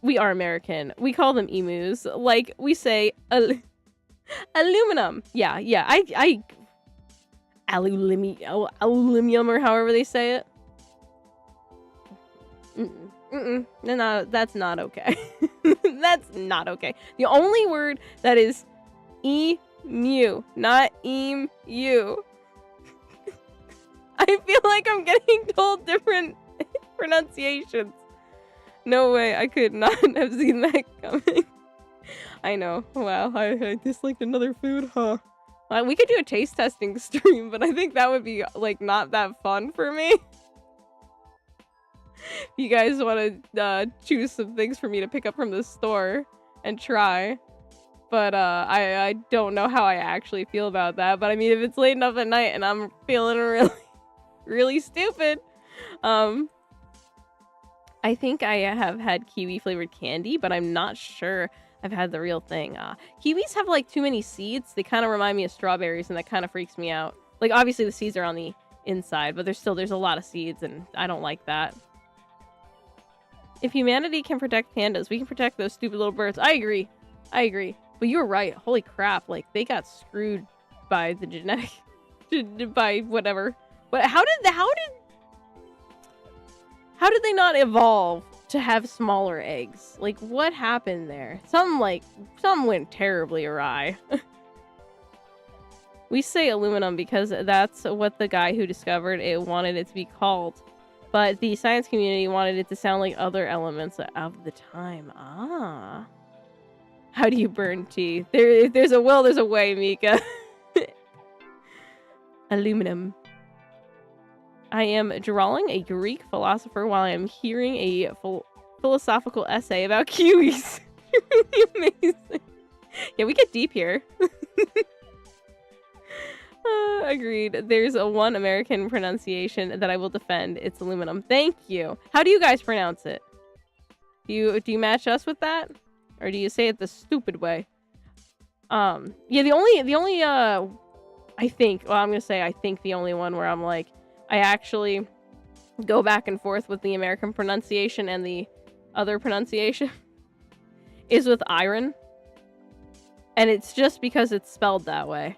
We are American. We call them emus. Like, we say aluminum. Yeah. I aluminum or however they say it. No, that's not okay. That's not okay. The only word that is emu, not emu. I feel like I'm getting told different pronunciations. No way, I could not have seen that coming. I know. Wow, I disliked another food, huh? We could do a taste testing stream, but I think that would be, like, not that fun for me. If you guys want to choose some things for me to pick up from the store and try. But I don't know how I actually feel about that. But I mean, if it's late enough at night and I'm feeling really, really stupid, I think I have had kiwi flavored candy, but I'm not sure I've had the real thing. Kiwis have like too many seeds. They kind of remind me of strawberries, and that kind of freaks me out. Like, obviously the seeds are on the inside, but there's a lot of seeds, and I don't like that. If humanity can protect pandas, we can protect those stupid little birds. I agree. But you're right. Holy crap! Like, they got screwed by the genetic, by whatever. But how did they not evolve to have smaller eggs? Like, what happened there? Something went terribly awry. We say aluminum because that's what the guy who discovered it wanted it to be called. But the science community wanted it to sound like other elements of the time. Ah. How do you burn tea? If there's a will, there's a way, Mika. Aluminum. I am drawing a Greek philosopher while I am hearing a philosophical essay about kiwis. Really amazing. Yeah, we get deep here. Agreed. There's one American pronunciation that I will defend. It's aluminum. Thank you. How do you guys pronounce it? Do you match us with that? Or do you say it the stupid way? Yeah, the only I think the only one where I'm like, I actually go back and forth with the American pronunciation and the other pronunciation is with iron. And it's just because it's spelled that way.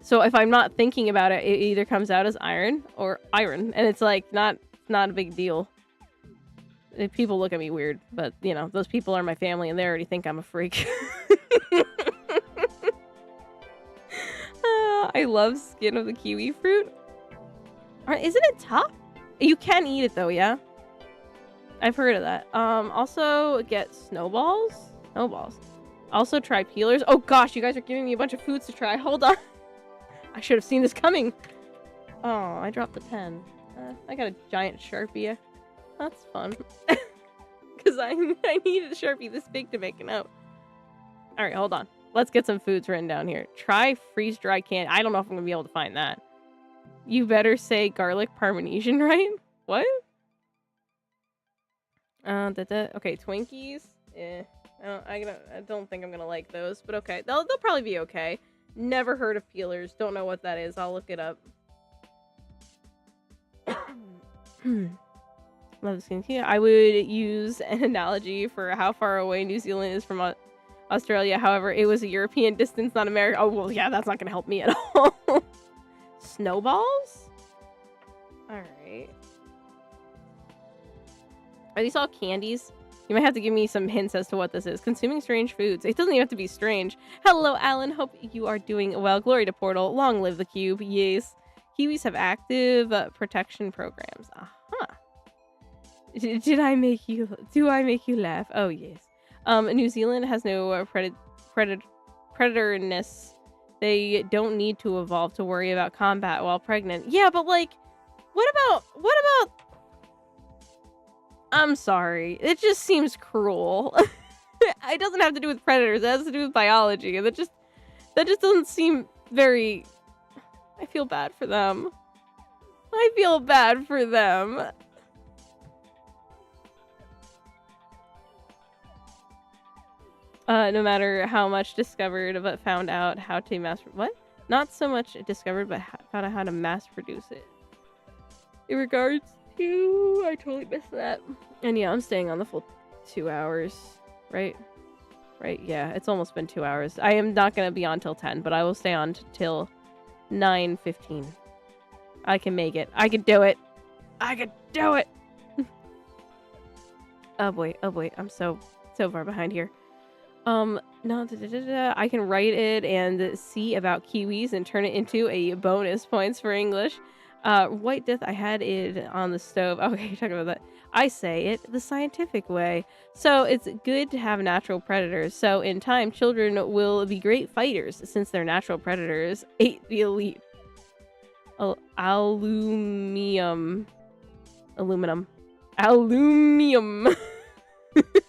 So if I'm not thinking about it, it either comes out as iron or iron. And it's like, not a big deal. People look at me weird, but, you know, those people are my family and they already think I'm a freak. I love skin of the kiwi fruit. Isn't it tough? You can eat it though, yeah? I've heard of that. Also get snowballs. Also try peelers. Oh gosh, you guys are giving me a bunch of foods to try. Hold on. I should have seen this coming. Oh, I dropped the pen. I got a giant Sharpie. That's fun. Because I needed a Sharpie this big to make a note. Alright, hold on. Let's get some foods written down here. Try freeze-dried candy. I don't know if I'm going to be able to find that. You better say garlic parmesan, right? What? Okay, Twinkies. I don't think I'm going to like those, but okay. They'll probably be okay. Never heard of peelers. Don't know what that is. I'll look it up. Love skincare. I would use an analogy for how far away New Zealand is from Australia. However, it was a European distance, not America. Oh, well, yeah, that's not going to help me at all. Snowballs? Alright. Are these all candies? You might have to give me some hints as to what this is. Consuming strange foods. It doesn't even have to be strange. Hello, Alan. Hope you are doing well. Glory to Portal. Long live the cube. Yes. Kiwis have active protection programs. Aha. Do I make you laugh? Oh, yes. New Zealand has no predatorness. They don't need to evolve to worry about combat while pregnant. Yeah, but like, what about I'm sorry. It just seems cruel. It doesn't have to do with predators. It has to do with biology. And that just doesn't seem very... I feel bad for them. No matter how much discovered, but found out how to what? Not so much discovered, but found out how to mass produce it. In regards to... I totally missed that. And yeah, I'm staying on the full 2 hours, right? Right, yeah, it's almost been 2 hours. I am not going to be on till 10, but I will stay on till 9:15. I can make it. I can do it. Oh boy, I'm so far behind here. No, I can write it and see about kiwis and turn it into a bonus points for English. White death, I had it on the stove. Okay, you're talking about that. I say it the scientific way. So it's good to have natural predators. So in time, children will be great fighters since their natural predators ate the elite. Aluminum. Aluminum.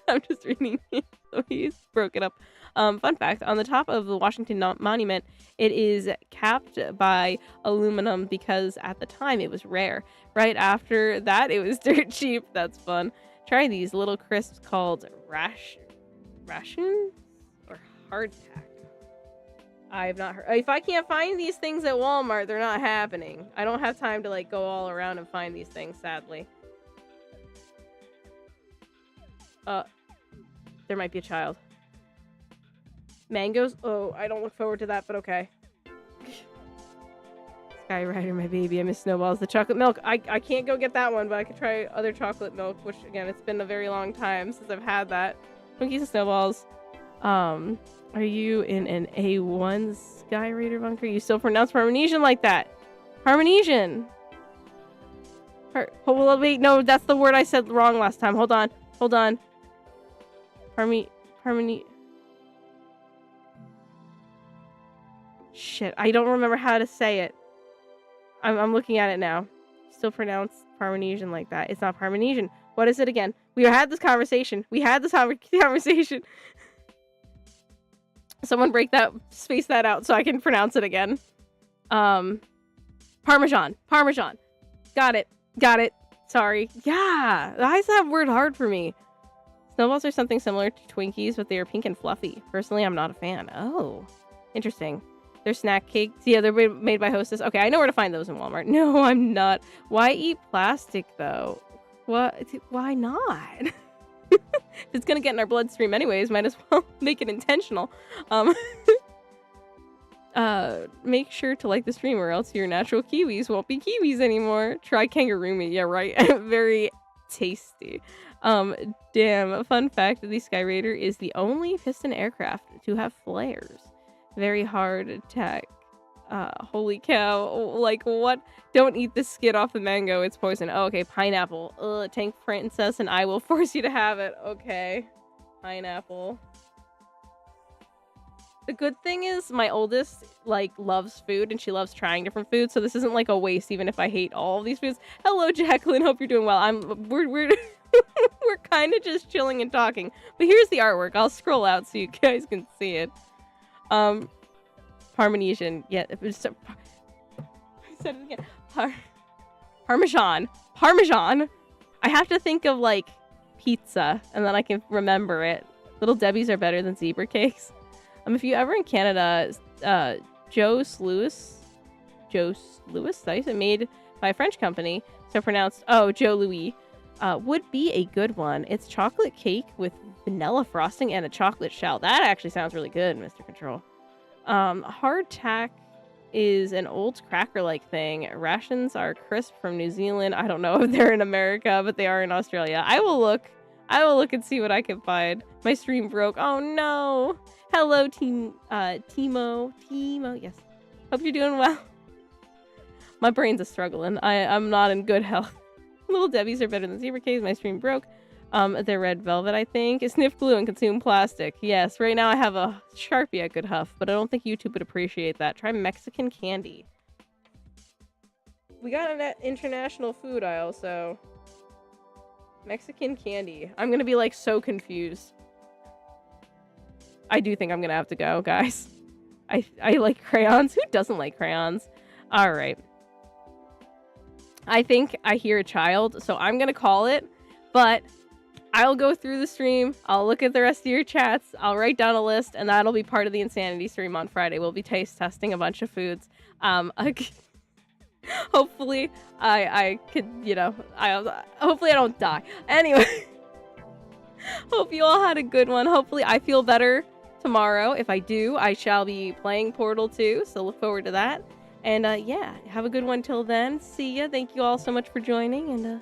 I'm just reading it, so he's broken up. Fun fact, on the top of the Washington Monument, it is capped by aluminum because at the time it was rare. Right after that, it was dirt cheap. That's fun. Try these little crisps called rations or hardtack. I have not heard. If I can't find these things at Walmart, they're not happening. I don't have time to like go all around and find these things, sadly. There might be a child. Mangoes? Oh, I don't look forward to that, but okay. Skyrider, my baby. I miss Snowballs. The chocolate milk. I can't go get that one, but I could try other chocolate milk, which, again, it's been a very long time since I've had that. Twinkies and Snowballs. Are you in an A1 Skyrider bunker? You still pronounce Parmenesian like that? Parmenesian! Well, wait, no, that's the word I said wrong last time. Hold on. Shit, I don't remember how to say it. I'm looking at it now. Still pronounce Parmenesian like that. It's not Parmenesian. What is it again? We had this conversation. Conversation. Someone space that out so I can pronounce it again. Parmesan. Got it. Sorry. Yeah, why is that word hard for me? Snowballs are something similar to Twinkies, but they are pink and fluffy. Personally, I'm not a fan. Oh, interesting. They're snack cakes. Yeah, they're made by Hostess. Okay, I know where to find those in Walmart. No, I'm not. Why eat plastic, though? What? Why not? If it's gonna get in our bloodstream anyways, might as well make it intentional. Make sure to like the stream or else your natural kiwis won't be kiwis anymore. Try kangaroo meat. Yeah, right. Very tasty. Damn. Fun fact, the Skyraider is the only piston aircraft to have flares. Very hard attack. Holy cow. Like, what? Don't eat the skid off the mango. It's poison. Oh, okay. Pineapple. Ugh, Tank Princess and I will force you to have it. Okay. Pineapple. The good thing is my oldest, like, loves food and she loves trying different foods. So this isn't like a waste, even if I hate all of these foods. Hello, Jacqueline. Hope you're doing well. We're we're kind of just chilling and talking. But here's the artwork. I'll scroll out so you guys can see it. Parmenesian. Yeah, it was so, I said it again. Parmesan. I have to think of like pizza and then I can remember it. Little Debbie's are better than zebra cakes. If you ever in Canada, Joe's Louis, made by a French company, so pronounced Joe Louis, would be a good one. It's chocolate cake with vanilla frosting and a chocolate shell. That actually sounds really good, Mr. Control. Hardtack is an old cracker-like thing. Rations are crisp from New Zealand. I don't know if they're in America, but they are in Australia. I will look and see what I can find. My stream broke. Oh no. Hello, Timo. Yes. Hope you're doing well. My brain's struggling. I'm not in good health. Little Debbie's are better than zebra cakes. My stream broke. They're red velvet, I think. Sniff glue and consume plastic. Yes, right now I have a Sharpie I could huff, but I don't think YouTube would appreciate that. Try Mexican candy. We got an international food aisle, so... Mexican candy. I'm gonna be, like, so confused. I do think I'm gonna have to go, guys. I like crayons. Who doesn't like crayons? Alright. I think I hear a child, so I'm gonna call it, but I'll go through the stream, I'll look at the rest of your chats, I'll write down a list, and that'll be part of the Insanity stream on Friday. We'll be taste testing a bunch of foods. Hopefully, I could, hopefully I don't die. Anyway, hope you all had a good one. Hopefully I feel better tomorrow. If I do, I shall be playing Portal 2, so look forward to that. And yeah, have a good one till then. See ya. Thank you all so much for joining, and